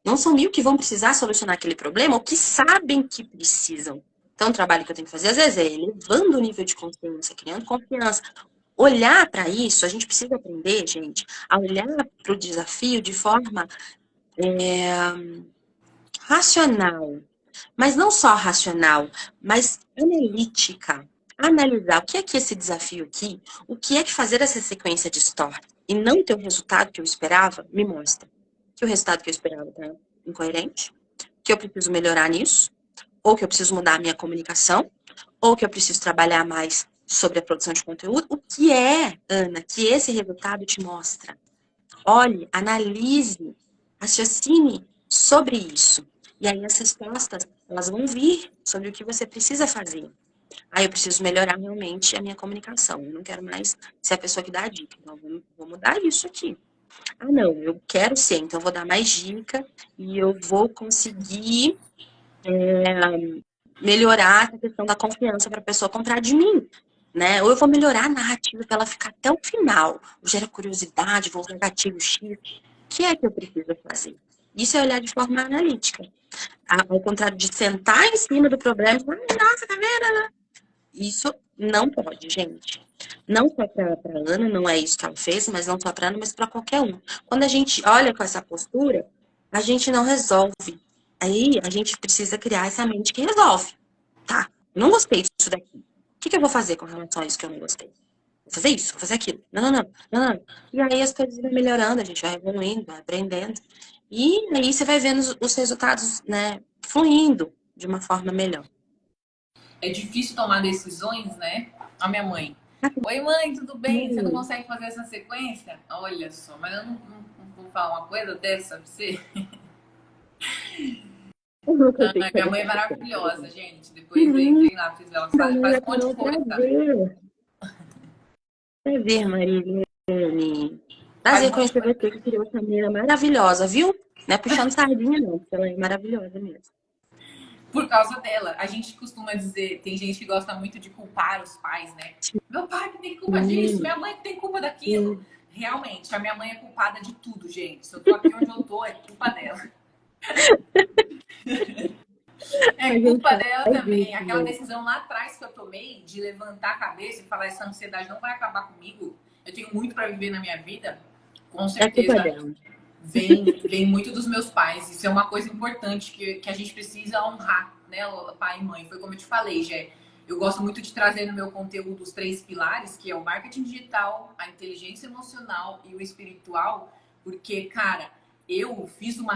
Não são 1000 que vão precisar solucionar aquele problema ou que sabem que precisam. Então, o trabalho que eu tenho que fazer, às vezes, é elevando o nível de consciência, criando confiança. Olhar para isso, a gente precisa aprender, gente, a olhar para o desafio de forma racional. Mas não só racional, mas analítica. Analisar o que é esse desafio aqui, o que é que fazer essa sequência de story e não ter o resultado que eu esperava, me mostra que o resultado que eu esperava está incoerente, que eu preciso melhorar nisso, ou que eu preciso mudar a minha comunicação, ou que eu preciso trabalhar mais sobre a produção de conteúdo. O que é, Ana, que esse resultado te mostra? Olhe, analise, raciocine sobre isso. E aí as respostas, elas vão vir sobre o que você precisa fazer. Aí eu preciso melhorar realmente a minha comunicação. Eu não quero mais ser a pessoa que dá a dica. Então, vou mudar isso aqui. Ah, não, eu quero ser, então eu vou dar mais dica e eu vou conseguir melhorar essa questão da confiança para a pessoa comprar de mim. Né? Ou eu vou melhorar a narrativa para ela ficar até o final. Gera curiosidade, vou usar gatilho X. O que é que eu preciso fazer? Isso é olhar de forma analítica. Ao contrário de sentar em cima do problema e falar, nossa, tá vendo? Isso não pode, gente. Não só para Ana, não é isso que ela fez, mas não só para Ana, mas para qualquer um. Quando a gente olha com essa postura, a gente não resolve. Aí a gente precisa criar essa mente que resolve. Tá, não gostei disso daqui. O que eu vou fazer com relação a isso que eu não gostei? Vou fazer isso, vou fazer aquilo. Não, não, não, não, não. E aí as coisas vão melhorando, a gente vai evoluindo, vai aprendendo. E aí você vai vendo os resultados, né, fluindo de uma forma melhor. É difícil tomar decisões, né? A minha mãe. Oi, mãe, tudo bem? Você não consegue fazer essa sequência? Olha só, mas eu não vou falar uma coisa dessa pra você. Minha mãe é maravilhosa, gente. Depois entrem lá, vocês verem, ela faz um monte de coisa. Prazer, Marilene. Prazer conhecer você, que criou essa menina maravilhosa, viu? Não é puxando sardinha, não, porque ela é maravilhosa mesmo. Por causa dela. A gente costuma dizer, tem gente que gosta muito de culpar os pais, né? Meu pai que tem culpa disso, minha mãe que tem culpa daquilo. Realmente, a minha mãe é culpada de tudo, gente. Se eu tô aqui onde eu tô, é culpa dela. É culpa dela também. Aquela decisão lá atrás que eu tomei de levantar a cabeça e falar essa ansiedade não vai acabar comigo. Eu tenho muito para viver na minha vida. Com certeza vem muito dos meus pais. Isso é uma coisa importante que a gente precisa honrar, né? Pai e mãe. Foi como eu te falei, Gé. Eu gosto muito de trazer no meu conteúdo os 3 pilares, que é o marketing digital, a inteligência emocional e o espiritual, porque, cara, eu fiz uma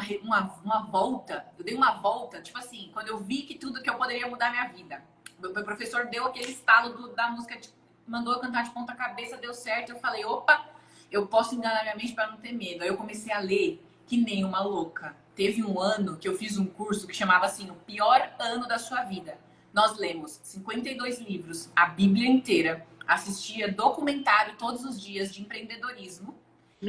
volta, eu dei uma volta, tipo assim, quando eu vi que tudo que eu poderia mudar minha vida. Meu professor deu aquele estalo da música, mandou eu cantar de ponta cabeça, deu certo. Eu falei, opa, eu posso enganar minha mente para não ter medo. Aí eu comecei a ler que nem uma louca. Teve um ano que eu fiz um curso que chamava assim, o pior ano da sua vida. Nós lemos 52 livros, a Bíblia inteira, assistia documentário todos os dias de empreendedorismo,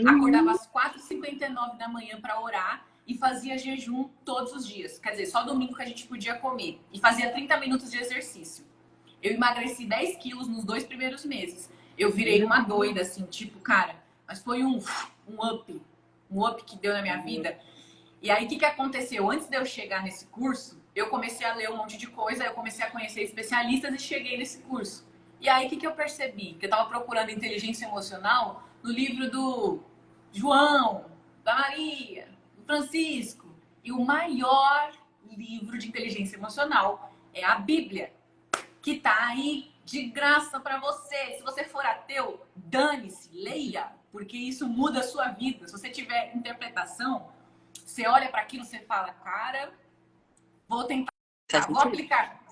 acordava às 4h59 da manhã para orar e fazia jejum todos os dias. Quer dizer, só domingo que a gente podia comer. E fazia 30 minutos de exercício. Eu emagreci 10 quilos nos 2 primeiros meses. Eu virei uma doida, assim, tipo, cara, mas foi um up que deu na minha vida. E aí, o que aconteceu? Antes de eu chegar nesse curso, eu comecei a ler um monte de coisa, eu comecei a conhecer especialistas e cheguei nesse curso. E aí, o que eu percebi? Que eu estava procurando inteligência emocional no livro do João, da Maria, do Francisco. E o maior livro de inteligência emocional é a Bíblia, que tá aí de graça para você. Se você for ateu, dane-se, leia, porque isso muda a sua vida. Se você tiver interpretação, você olha para aquilo e você fala, cara, vou tentar, vou aplicar.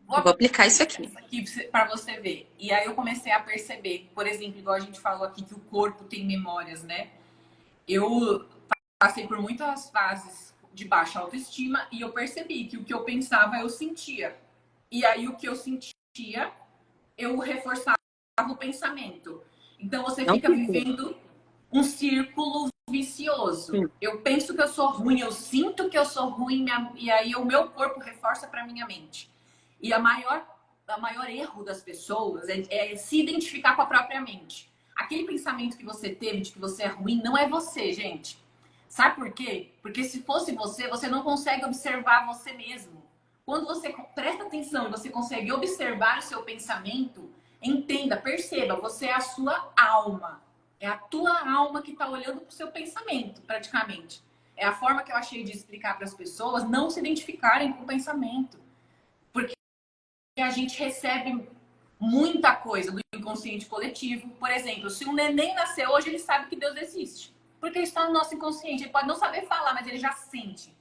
Vou aplicar isso aqui para você ver. E aí eu comecei a perceber, por exemplo, igual a gente falou aqui, que o corpo tem memórias, né? Eu passei por muitas fases de baixa autoestima e eu percebi que o que eu pensava eu sentia. e aí o que eu sentia, eu reforçava o pensamento. Então você Não fica precisa. vivendo um círculo vicioso. Eu penso que eu sou ruim, eu sinto que eu sou ruim, e aí o meu corpo reforça para minha mente. E a maior erro das pessoas é se identificar com a própria mente. Aquele pensamento que você teve de que você é ruim não é você, gente. Sabe por quê? Porque se fosse você, você não consegue observar você mesmo. Quando você presta atenção e você consegue observar o seu pensamento, entenda, perceba, você é a sua alma. É a tua alma que está olhando para o seu pensamento, praticamente. É a forma que eu achei de explicar para as pessoas não se identificarem com o pensamento. Porque a gente recebe muita coisa do inconsciente coletivo. Por exemplo, se um neném nascer hoje, ele sabe que Deus existe. Porque está no nosso inconsciente. Ele pode não saber falar, mas ele já sente.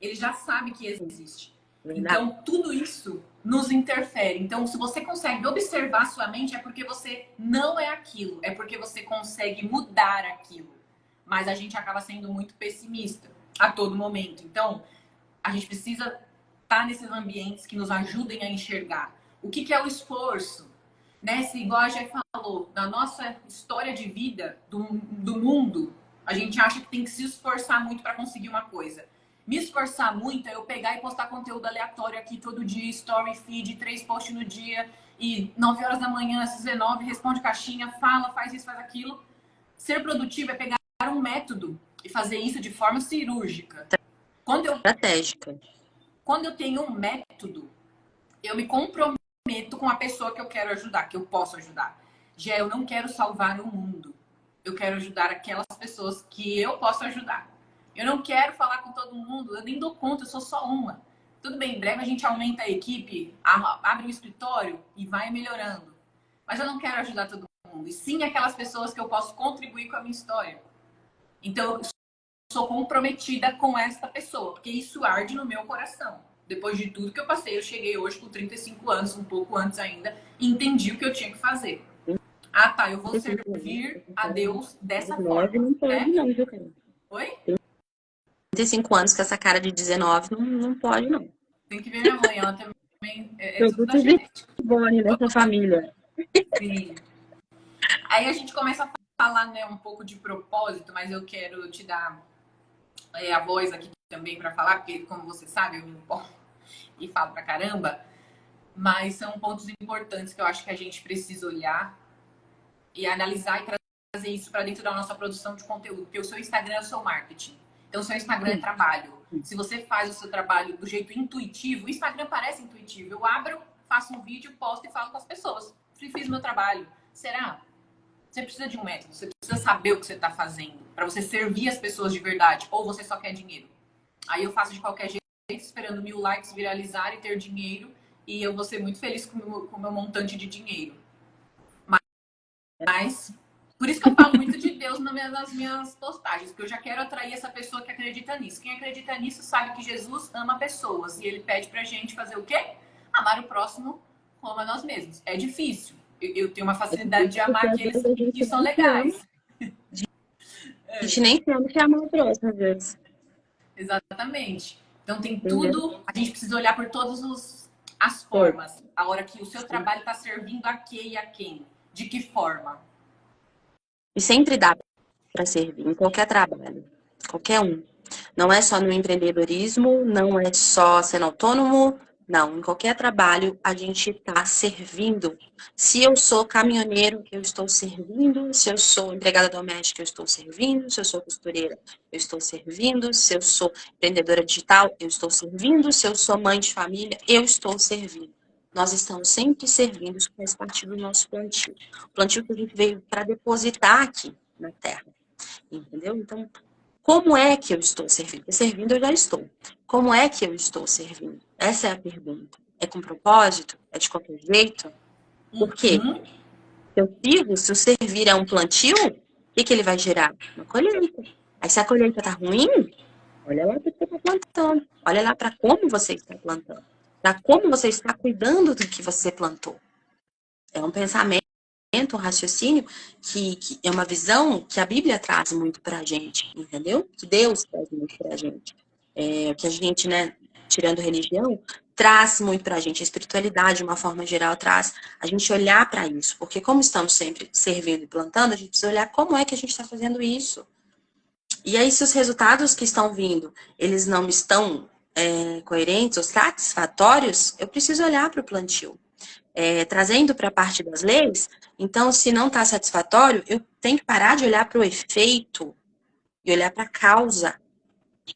Ele já sabe que existe. Verdade. Então, tudo isso nos interfere. Então, se você consegue observar sua mente, é porque você não é aquilo. É porque você consegue mudar aquilo. Mas a gente acaba sendo muito pessimista a todo momento. Então, a gente precisa estar nesses ambientes que nos ajudem a enxergar. O que é o esforço? Né? Se igual a Jé falou, na nossa história de vida, do mundo, a gente acha que tem que se esforçar muito para conseguir uma coisa. Me esforçar muito é eu pegar e postar conteúdo aleatório aqui todo dia, story, feed, 3 posts no dia, e 9 horas da manhã, às 19, responde caixinha, fala, faz isso, faz aquilo. Ser produtivo é pegar um método e fazer isso de forma cirúrgica. Estratégica. Quando eu tenho um método, eu me comprometo com a pessoa que eu quero ajudar, que eu posso ajudar. Já eu não quero salvar o mundo. Eu quero ajudar aquelas pessoas que eu posso ajudar. Eu não quero falar com todo mundo, eu nem dou conta, eu sou só uma. Tudo bem, em breve a gente aumenta a equipe, abre um escritório e vai melhorando. Mas eu não quero ajudar todo mundo. E sim aquelas pessoas que eu posso contribuir com a minha história. Então, eu sou comprometida com esta pessoa, porque isso arde no meu coração. Depois de tudo que eu passei, eu cheguei hoje com 35 anos, um pouco antes ainda, e entendi o que eu tinha que fazer. Ah, tá, eu vou servir a Deus dessa 19 forma, não pode né? não, viu, cara? Oi? 35 anos com essa cara de 19 não pode, não. Tem que ver minha mãe, ela também é tudo da Produto genética. Boni nessa família. Sim. Aí a gente começa a falar, né, um pouco de propósito, mas eu quero te dar a voz aqui também para falar, porque, como você sabe, eu me importo e falo pra caramba, mas são pontos importantes que eu acho que a gente precisa olhar e analisar e trazer isso para dentro da nossa produção de conteúdo, porque o seu Instagram é o seu marketing. Então, o seu Instagram é trabalho. Se você faz o seu trabalho do jeito intuitivo, o Instagram parece intuitivo. Eu abro, faço um vídeo, posto e falo com as pessoas. Fiz meu trabalho. Será? Você precisa de um método, você precisa saber o que você está fazendo para você servir as pessoas de verdade, ou você só quer dinheiro. Aí eu faço de qualquer jeito, esperando 1000 likes, viralizar e ter dinheiro, e eu vou ser muito feliz com o meu montante de dinheiro. Mas por isso que eu falo muito de Deus nas minhas postagens, porque eu já quero atrair essa pessoa que acredita nisso. Quem acredita nisso sabe que Jesus ama pessoas e ele pede pra gente fazer o quê? Amar o próximo como a nós mesmos. É difícil. Eu tenho uma facilidade de amar Porque às aqueles vezes a gente que são nem se ama. legais. A gente nem se ama que ama o próximo, às vezes. Exatamente. Então tem Entendeu? tudo, a gente precisa olhar por todas as formas. A hora que o seu trabalho está servindo a quê e a quem? De que forma? E sempre dá para servir em qualquer trabalho, qualquer um. Não é só no empreendedorismo, não é só sendo autônomo, não. Em qualquer trabalho a gente está servindo. Se eu sou caminhoneiro, eu estou servindo. Se eu sou empregada doméstica, eu estou servindo. Se eu sou costureira, eu estou servindo. Se eu sou empreendedora digital, eu estou servindo. Se eu sou mãe de família, eu estou servindo. Nós estamos sempre servindo, isso faz parte do nosso plantio. O plantio que a gente veio para depositar aqui na Terra. Entendeu? Então, como é que eu estou servindo? Servindo eu já estou. Como é que eu estou servindo? Essa é a pergunta. É com propósito? É de qualquer jeito? Por quê? Se o servir é um plantio, o que ele vai gerar? Uma colheita. Aí se a colheita está ruim, olha lá para que você está plantando. Olha lá para como você está plantando. Para como você está cuidando do que você plantou. É um pensamento, um raciocínio que é uma visão que a Bíblia traz muito para a gente, entendeu? Que Deus traz muito para a gente. Que a gente, né, tirando religião, traz muito pra gente. A espiritualidade, de uma forma geral, traz a gente olhar para isso. Porque como estamos sempre servindo e plantando, a gente precisa olhar como é que a gente está fazendo isso. E aí, se os resultados que estão vindo, eles não estão coerentes ou satisfatórios, eu preciso olhar para o plantio. Trazendo para a parte das leis, então, se não está satisfatório, eu tenho que parar de olhar para o efeito e olhar para a causa.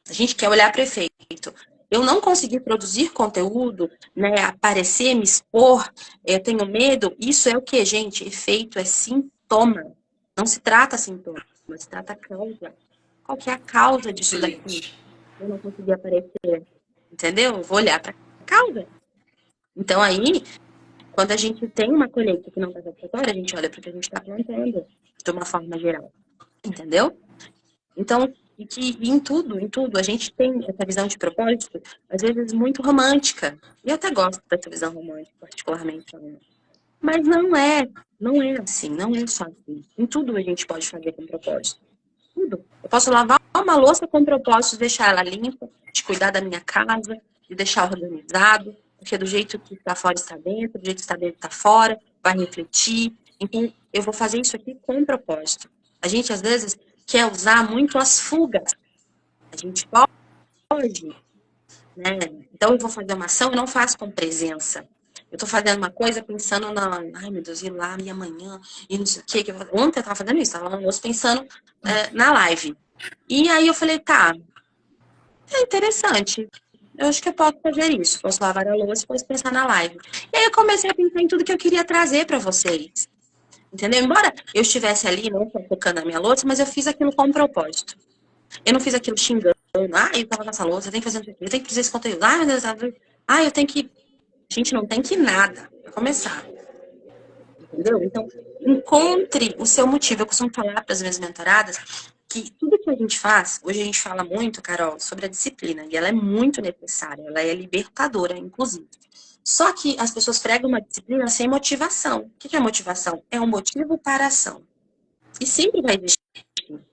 A gente quer olhar para o efeito. Eu não conseguir produzir conteúdo, né, aparecer, me expor, eu tenho medo, isso é o que, gente? Efeito é sintoma. Não se trata sintoma, se trata causa. Qual que é a causa disso daqui? Excelente. Eu não consegui aparecer. Entendeu? Eu vou olhar para a causa. Então, aí, quando a gente tem uma colheita que não está satisfatória, a gente olha para o que a gente está plantando, de uma forma geral. Entendeu? Então, e que em tudo, a gente tem essa visão de propósito, às vezes, muito romântica. E eu até gosto dessa visão romântica, particularmente. Mas não é assim, não é só assim. Em tudo a gente pode fazer com propósito. Tudo. Eu posso lavar uma louça com propósito de deixar ela limpa, de cuidar da minha casa, de deixar organizado, porque do jeito que está fora está dentro, do jeito que está dentro está fora, vai refletir. Então, eu vou fazer isso aqui com propósito. A gente, às vezes, quer usar muito as fugas. A gente pode, né? Então, eu vou fazer uma ação e não faço com presença. Eu estou fazendo uma coisa pensando na, ai meu Deus, ir lá, minha manhã, e não sei o quê. Ontem eu estava fazendo isso, estava no almoço pensando na live. E aí eu falei, tá, é interessante. Eu acho que eu posso fazer isso. Posso lavar a louça, posso pensar na live. E aí eu comecei a pensar em tudo que eu queria trazer para vocês. Entendeu? Embora eu estivesse ali, não focando na minha louça, mas eu fiz aquilo com um propósito. Eu não fiz aquilo xingando. Ah, eu tava nessa louça, eu tenho que fazer, eu tenho que fazer esse conteúdo. Ah, meu Deus, eu tenho que. Gente, não tem que nada. Pra começar. Entendeu? Então, encontre o seu motivo. Eu costumo falar para as minhas mentoradas que tudo que a gente faz, hoje a gente fala muito, Carol, sobre a disciplina, e ela é muito necessária, ela é libertadora, inclusive. Só que as pessoas pregam uma disciplina sem motivação. O que é motivação? É um motivo para a ação. E sempre vai existir.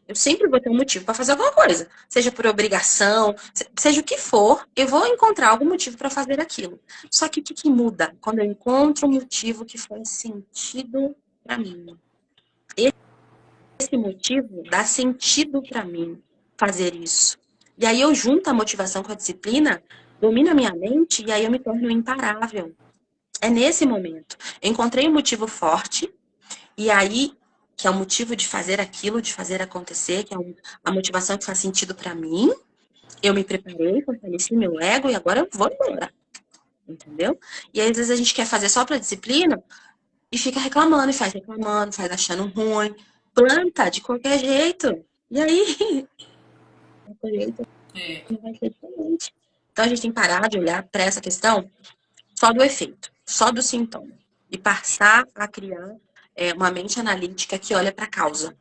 Eu sempre vou ter um motivo para fazer alguma coisa. Seja por obrigação, seja o que for, eu vou encontrar algum motivo para fazer aquilo. Só que o que muda? Quando eu encontro um motivo que faz sentido para mim. Esse motivo dá sentido para mim fazer isso. E aí eu junto a motivação com a disciplina, domino a minha mente e aí eu me torno imparável. É nesse momento. Eu encontrei um motivo forte e aí que é o motivo de fazer aquilo, de fazer acontecer, que é a motivação que faz sentido para mim. Eu me preparei, fortaleci meu ego e agora eu vou embora. Entendeu? E aí, às vezes a gente quer fazer só para disciplina e fica reclamando, faz achando ruim, planta de qualquer jeito. E aí, a colheita não vai ser diferente. Então a gente tem que parar de olhar para essa questão só do efeito, só do sintoma. E passar a criar uma mente analítica que olha para a causa.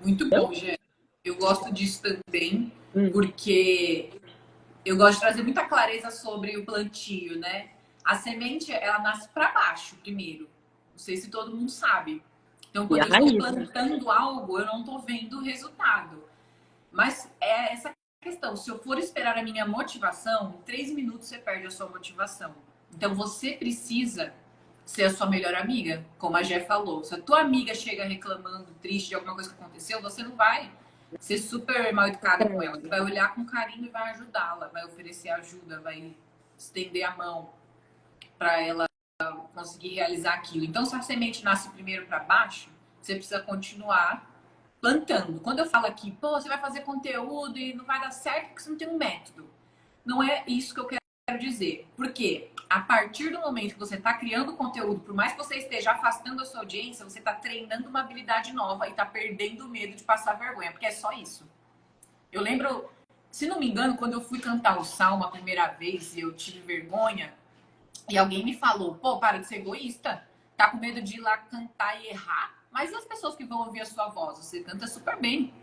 Muito Entendeu? bom, Gê. Eu gosto disso também, Hum. porque eu gosto de trazer muita clareza sobre o plantio, né? A semente, ela nasce para baixo primeiro. Não sei se todo mundo sabe. Então, E quando a eu estou raiz, né? plantando algo, eu não estou vendo o resultado. Mas é essa questão. Se eu for esperar a minha motivação, em 3 minutos você perde a sua motivação. Então, você precisa ser a sua melhor amiga, como a Jé falou. Se a tua amiga chega reclamando, triste de alguma coisa que aconteceu, você não vai ser super mal educada com ela. Você vai olhar com carinho e vai ajudá-la, vai oferecer ajuda, vai estender a mão para ela conseguir realizar aquilo. Então, se a semente nasce primeiro para baixo, você precisa continuar plantando. Quando eu falo aqui, pô, você vai fazer conteúdo e não vai dar certo porque você não tem um método. Não é isso que eu quero dizer. Porque a partir do momento que você está criando conteúdo, por mais que você esteja afastando a sua audiência, você está treinando uma habilidade nova e está perdendo o medo de passar vergonha, porque é só isso. Eu lembro, se não me engano, quando eu fui cantar o salmo a primeira vez e eu tive vergonha, e alguém me falou, pô, para de ser egoísta, tá com medo de ir lá cantar e errar, mas e as pessoas que vão ouvir a sua voz? Você canta super bem.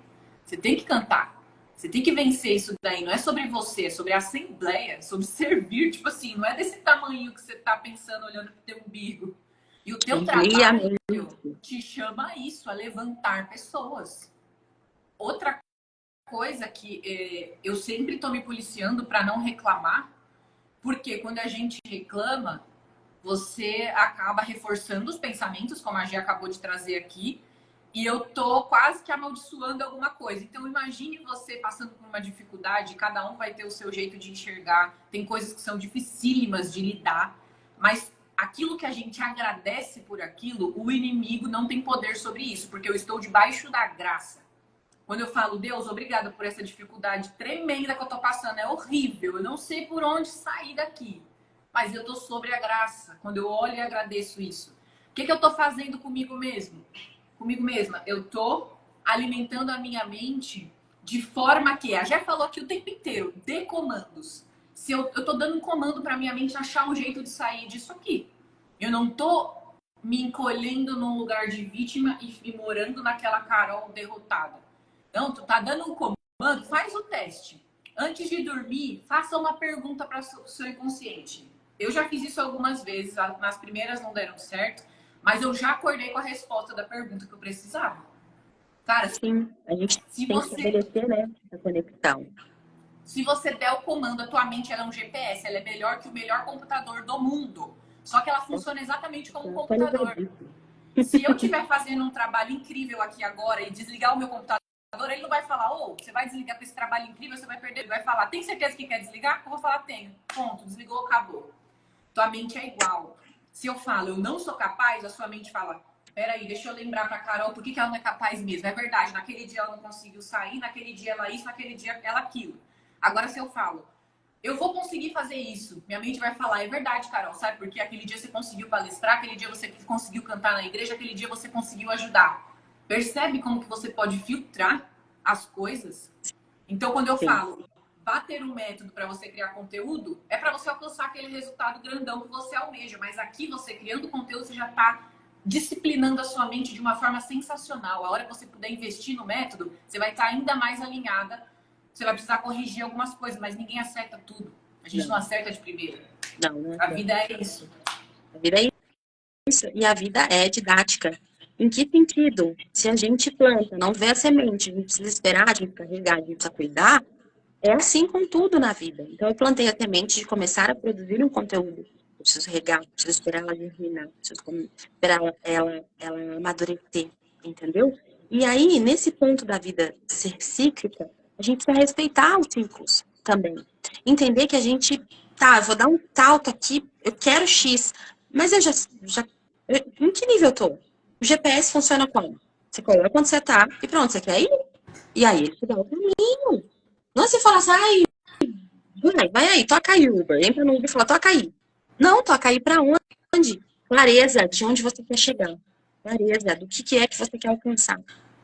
Você tem que cantar. Você tem que vencer isso daí. Não é sobre você, é sobre a assembleia, sobre servir. Tipo assim, não é desse tamanho que você tá pensando olhando pro teu umbigo. E o teu trabalho te chama a isso, a levantar pessoas. Outra coisa que eu sempre tô me policiando para não reclamar Porque quando a gente reclama, você acaba reforçando os pensamentos, como a Gê acabou de trazer aqui, e eu tô quase que amaldiçoando alguma coisa. Então imagine você passando por uma dificuldade, cada um vai ter o seu jeito de enxergar, tem coisas que são dificílimas de lidar, mas aquilo que a gente agradece por aquilo, o inimigo não tem poder sobre isso, porque eu estou debaixo da graça. Quando eu falo, Deus, obrigada por essa dificuldade tremenda que eu tô passando, é horrível, eu não sei por onde sair daqui, mas eu tô sobre a graça. Quando eu olho e agradeço isso, o que eu tô fazendo comigo mesmo? Comigo mesma? Eu tô alimentando a minha mente de forma que, a Jé falou aqui o tempo inteiro, de comandos. Se eu tô dando um comando para minha mente achar um jeito de sair disso aqui. Eu não tô me encolhendo num lugar de vítima e morando naquela Carol derrotada. Não, tu tá dando um comando, faz o teste. Antes de dormir, faça uma pergunta para o seu inconsciente. Eu já fiz isso algumas vezes, nas primeiras não deram certo, mas eu já acordei com a resposta da pergunta que eu precisava. Cara, Sim, a gente se tem que você, estabelecer, né, essa conexão. se você der o comando, a tua mente ela é um GPS, ela é melhor que o melhor computador do mundo. Só que ela funciona exatamente como um computador. Atualizadíssimo. Se eu estiver fazendo um trabalho incrível aqui agora e desligar o meu computador, ele não vai falar, ô, você vai desligar para esse trabalho incrível, você vai perder. Ele vai falar, tem certeza que quer desligar? Eu vou falar, tenho. Ponto, desligou, acabou. Tua mente é igual. Se eu falo, eu não sou capaz, a sua mente fala, peraí, deixa eu lembrar pra Carol por que ela não é capaz mesmo. É verdade, naquele dia ela não conseguiu sair, naquele dia ela isso, naquele dia ela aquilo. Agora, se eu falo, eu vou conseguir fazer isso. Minha mente vai falar, é verdade, Carol, sabe? Porque aquele dia você conseguiu palestrar, aquele dia você conseguiu cantar na igreja, aquele dia você conseguiu ajudar. Percebe como que você pode filtrar as coisas? Então, quando eu Sim. falo, bater um método para você criar conteúdo, é para você alcançar aquele resultado grandão que você almeja. Mas aqui, você criando conteúdo, você já está disciplinando a sua mente de uma forma sensacional. A hora que você puder investir no método, você vai estar ainda mais alinhada. Você vai precisar corrigir algumas coisas, mas ninguém acerta tudo. A gente não Não, acerta de primeira. não A é. vida é isso. A vida é isso. E a vida é didática. Em que sentido? Se a gente planta, não vê a semente, a gente precisa esperar, a gente carregar, a gente precisa cuidar, é assim com tudo na vida. Então, eu plantei a semente de começar a produzir um conteúdo. Eu preciso regar, preciso esperar ela germinar, preciso esperar ela amadurecer, entendeu? E aí, nesse ponto da vida ser cíclica, a gente precisa respeitar os ciclos também. Entender que a gente, tá, eu vou dar um salto aqui, eu quero X, mas em que nível eu tô? O GPS funciona como? Você coloca onde você tá e pronto, você quer ir? E aí, ele te dá o caminho. Não é você fala assim, ai, vai aí, toca aí, Uber. Entra no Uber e fala, toca aí. Não, toca aí pra onde? Clareza de onde você quer chegar. Clareza do que é que você quer alcançar.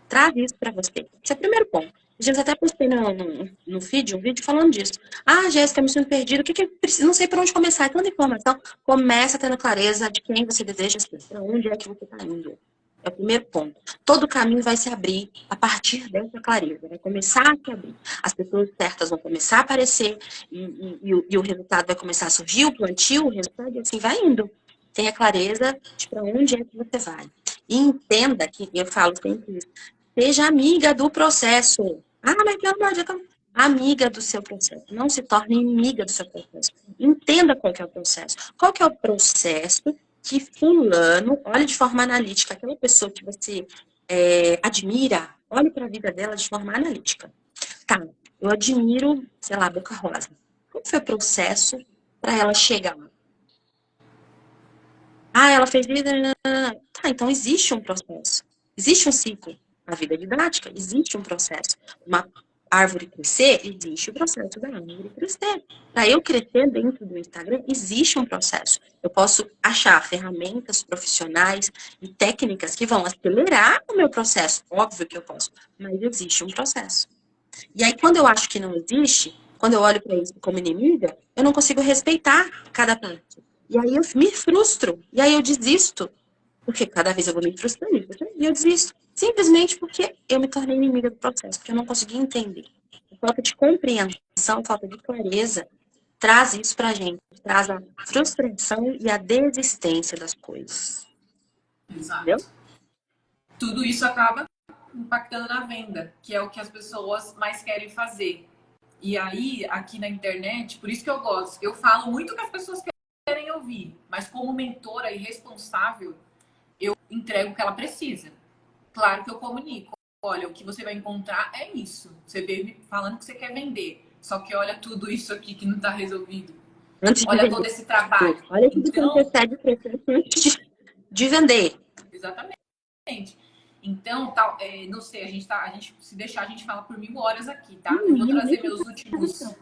Traz isso pra você. Esse é o primeiro ponto. A gente até postei no feed um vídeo falando disso. Ah, Jéssica, me sinto perdida. O que eu preciso? Não sei por onde começar. É tanta informação. Começa tendo clareza de quem você deseja ser. Pra onde é que você está indo. É o primeiro ponto. Todo o caminho vai se abrir a partir dessa clareza. Vai começar a se abrir. As pessoas certas vão começar a aparecer e o resultado vai começar a surgir, o plantio, o resultado, e assim vai indo. Tenha clareza de para onde é que você vai. E entenda que, eu falo sempre isso, seja amiga do processo. Ah, mas pelo amor de Deus, amiga do seu processo. Não se torne inimiga do seu processo. Entenda qual que é o processo. Qual que é o processo que fulano, olhe de forma analítica, aquela pessoa que você admira, olhe para a vida dela de forma analítica. Tá, eu admiro, sei lá, Boca Rosa. Qual foi o processo para ela chegar lá? Ah, ela fez vida. Tá, então existe um processo. Existe um ciclo. A vida é didática, existe um processo. Uma árvore crescer, existe o processo da árvore crescer. Para eu crescer dentro do Instagram, existe um processo. Eu posso achar ferramentas profissionais e técnicas que vão acelerar o meu processo. Óbvio que eu posso, mas existe um processo. E aí, quando eu acho que não existe, quando eu olho para isso como inimiga, eu não consigo respeitar cada parte. E aí eu me frustro. E aí eu desisto. Porque cada vez eu vou me frustrando. E eu desisto. Simplesmente porque eu me tornei inimiga do processo. Porque eu não consegui entender. A falta de compreensão, a falta de clareza, traz isso pra gente. Traz a frustração e a desistência das coisas. Entendeu? Exato. Tudo isso acaba impactando na venda, que é o que as pessoas mais querem fazer. E aí, aqui na internet, por isso que eu gosto, eu falo muito o que as pessoas querem ouvir, mas como mentora e responsável, eu entrego o que ela precisa. Claro que eu comunico. Olha, o que você vai encontrar é isso. Você veio me falando que você quer vender. Só que olha tudo isso aqui que não está resolvido. Antes de Olha vender. todo esse trabalho. Olha tudo que Então, antecede o processo antes de vender. exatamente. Então, tal, não sei, a gente, se deixar, a gente fala por 1000 horas aqui, tá? Eu vou Menino, trazer deixa eu meus falar. últimos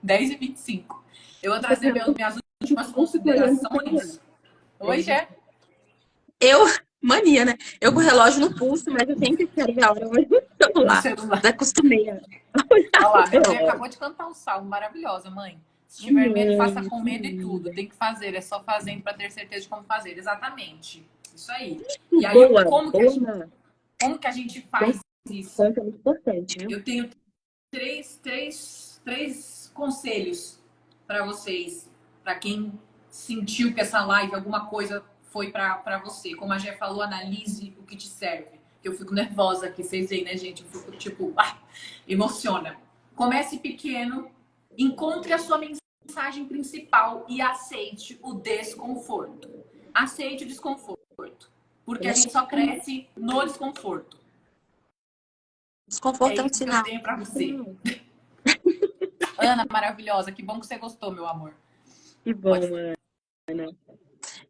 10h25. Eu vou Você trazer falou minhas últimas que ficou olhando o celular. considerações. Oi, Jé? Eu, mania, né? Eu com o relógio no pulso, mas eu sempre quero ver a hora hoje no No celular. celular. Já acostumei a olhar Olha o lá, minha mãe relógio. acabou de cantar um salmo maravilhosa, mãe. Se tiver medo, faça Amém, com medo e tudo. amiga. Tem que fazer, é só fazendo para ter certeza de como fazer. Exatamente. Isso aí. E aí, Boa, boa, Má. como que a gente Bom faz isso? ponto, é muito importante, viu? Eu tenho três conselhos para vocês, para quem sentiu que essa live, alguma coisa foi para você. Como a Gé falou, analise o que te serve. Eu fico nervosa aqui, vocês veem, né, gente? Eu fico tipo, emociona. Comece pequeno, encontre a sua mensagem principal e aceite o desconforto. Aceite o desconforto, porque a gente só cresce no desconforto. É Desconforto é um isso que eu sinal. tenho para você. Ana, maravilhosa, que bom que você gostou, meu amor. Que bom, Pode. Ana.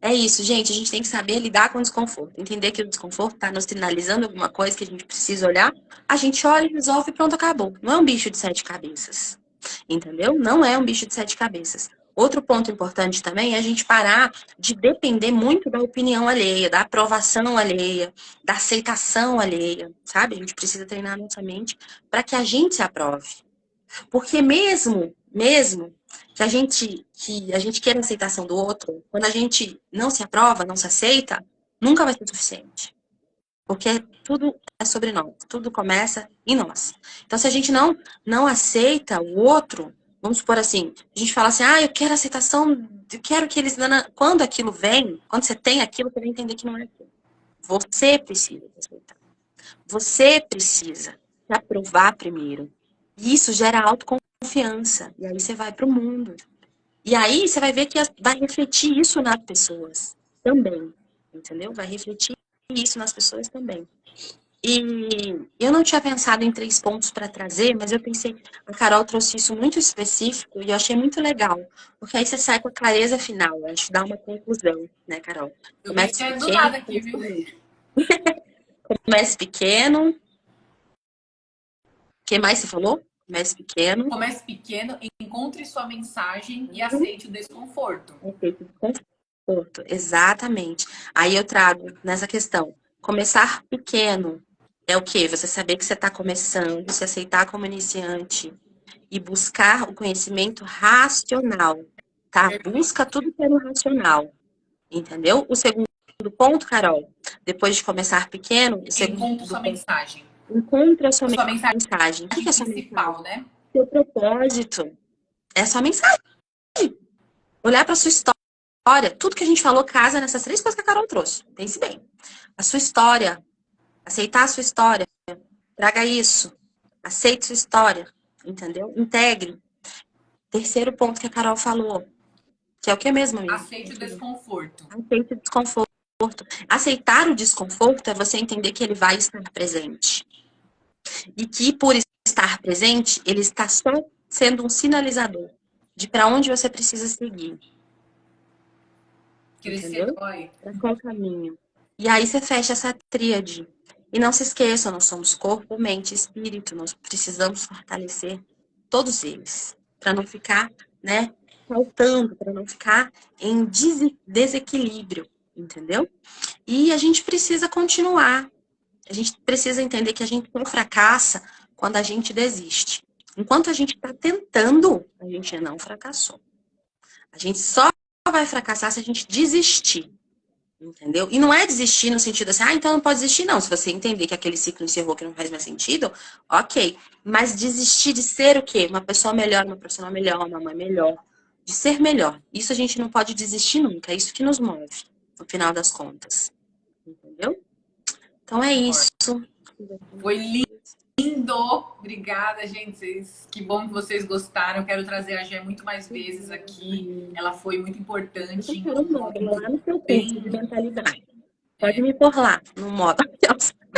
É isso, gente. A gente tem que saber lidar com o desconforto. Entender que o desconforto está nos sinalizando alguma coisa que a gente precisa olhar. A gente olha, resolve e pronto, acabou. Não é um bicho de 7 cabeças. Entendeu? Não é um bicho de 7 cabeças. Outro ponto importante também é a gente parar de depender muito da opinião alheia, da aprovação alheia, da aceitação alheia, sabe? A gente precisa treinar a nossa mente para que a gente se aprove. Porque mesmo que a gente queira a aceitação do outro, quando a gente não se aprova, não se aceita, nunca vai ser suficiente. Porque tudo é sobre nós, tudo começa em nós. Então, se a gente não aceita o outro, vamos supor assim, a gente fala assim, eu quero aceitação, eu quero que eles... Quando aquilo vem, quando você tem aquilo, você vai entender que não é aquilo. Você precisa aceitar. Você precisa se aprovar primeiro. E isso gera autoconfiança. E aí você vai para o mundo. E aí você vai ver que vai refletir isso nas pessoas também. Entendeu? Vai refletir isso nas pessoas também. E eu não tinha pensado em 3 pontos para trazer, mas eu pensei, a Carol trouxe isso muito específico e eu achei muito legal. Porque aí você sai com a clareza final, a gente dá uma conclusão, né, Carol? Eu Comece pensei do pequeno, nada aqui, viu? comece pequeno. O que mais você falou? Comece pequeno. Comece pequeno, encontre sua mensagem e aceite o desconforto. Aceite o desconforto, exatamente. Aí eu trago nessa questão, começar pequeno é o quê? Você saber que você está começando, se aceitar como iniciante e buscar o conhecimento racional, tá? Busca tudo pelo racional, entendeu? O segundo ponto, Carol, depois de começar pequeno, o segundo Encontre sua ponto, mensagem. encontra a sua A sua mensagem mensagem. O que é a sua mensagem? principal, né? Seu propósito. É a sua mensagem. Olhar para sua história. Tudo que a gente falou casa nessas 3 coisas que a Carol trouxe. Pense bem. A sua história. Aceitar a sua história. Traga isso. Aceite sua história. Entendeu? Integre. Terceiro ponto que a Carol falou. Que é o que mesmo, amigo? Aceite o desconforto. Aceite o desconforto. Aceitar o desconforto é você entender que ele vai estar presente. E que por estar presente, ele está só sendo um sinalizador de para onde você precisa seguir. Crescer Entendeu? dói. Para qual caminho? E aí você fecha essa tríade. E não se esqueçam, nós somos corpo, mente e espírito. Nós precisamos fortalecer todos eles. Para não ficar, né, faltando, para não ficar em desequilíbrio. Entendeu? E a gente precisa continuar. A gente precisa entender que a gente não fracassa quando a gente desiste. Enquanto a gente está tentando, a gente não fracassou. A gente só vai fracassar se a gente desistir. Entendeu? E não é desistir no sentido assim, então não pode desistir, não. Se você entender que aquele ciclo encerrou, que não faz mais sentido, ok. Mas desistir de ser o quê? Uma pessoa melhor, uma profissional melhor, uma mãe melhor. De ser melhor. Isso a gente não pode desistir nunca. É isso que nos move, no final das contas. Entendeu? Então é isso. Foi Lindo! Obrigada, gente. Que bom que vocês gostaram. Eu quero trazer a Gé muito mais vezes aqui. Ela foi muito importante em Quero um um módulo momento lá no seu curso de bem. mentalidade. Pode me pôr lá no modo.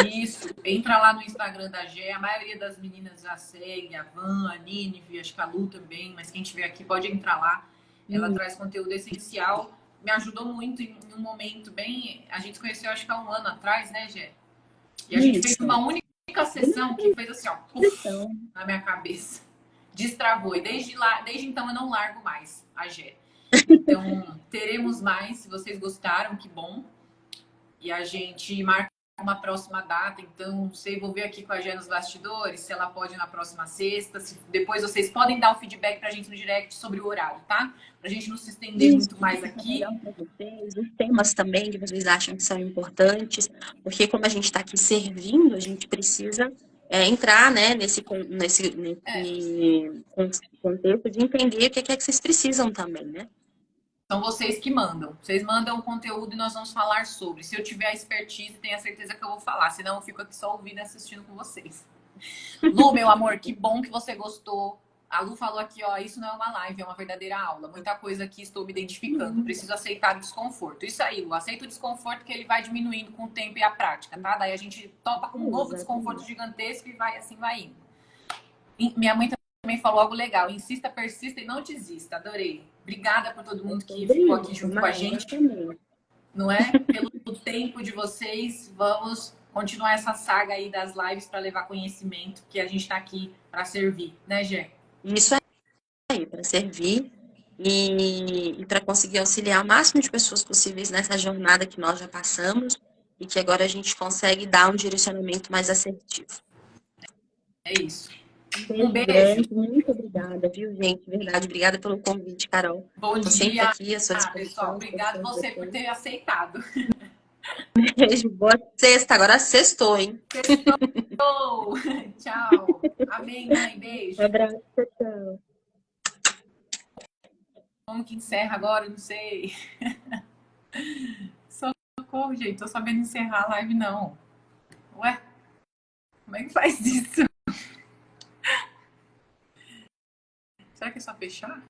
Isso, entra lá no Instagram da Gé. A maioria das meninas já segue, a Van, a Nínive, acho que a Lu também, mas quem tiver aqui pode entrar lá. Ela traz conteúdo essencial. Me ajudou muito em um momento bem. A gente se conheceu acho que há um ano atrás, né, Gé? E a gente fez uma única sessão que fez assim, ó, puf, na minha cabeça. Destravou. E desde lá, desde então eu não largo mais a Gé. Então, teremos mais, se vocês gostaram, que bom. E a gente marca uma próxima data, então não sei, vou ver aqui com a Gé nos bastidores, se ela pode ir na próxima sexta. Depois vocês podem dar o feedback pra gente no direct sobre o horário, tá? Pra gente não se estender muito mais aqui. Vocês, os temas também que vocês acham que são importantes, porque como a gente está aqui servindo, a gente precisa entrar, né, nesse contexto de entender o que é que vocês precisam também, né? São vocês que mandam. Vocês mandam o conteúdo e nós vamos falar sobre. Se eu tiver a expertise, tenha certeza que eu vou falar. Senão eu fico aqui só ouvindo e assistindo com vocês. Lu, meu amor, que bom que você gostou. A Lu falou aqui, ó, isso não é uma live, é uma verdadeira aula. Muita coisa aqui estou me identificando. Preciso aceitar o desconforto. Isso aí, Lu, aceita o desconforto que ele vai diminuindo com o tempo e a prática, tá? Daí a gente topa com um novo desconforto gigantesco e vai assim, vai indo. Minha mãe também falou algo legal. Insista, persista e não desista. Adorei. Obrigada por todo mundo que ficou aqui junto com a gente. Não é? Pelo tempo de vocês, vamos continuar essa saga aí das lives para levar conhecimento, que a gente está aqui para servir, né, Gê? Isso aí, para servir e para conseguir auxiliar o máximo de pessoas possíveis nessa jornada que nós já passamos e que agora a gente consegue dar um direcionamento mais assertivo. É isso. Um beijo. Muito obrigada, viu, gente? Verdade, obrigada pelo convite, Carol. Bom Tô dia, sempre aqui à sua disposição. pessoal. Obrigado você por ter aceitado. Beijo, boa sexta. Agora sextou, hein? Sextou! Tchau. Amém, mãe. Beijo. Um abraço, tchau. Como que encerra agora? Não sei. Socorro, gente. Tô sabendo encerrar a live, não. Ué? Como é que faz isso? Será que é só fechar?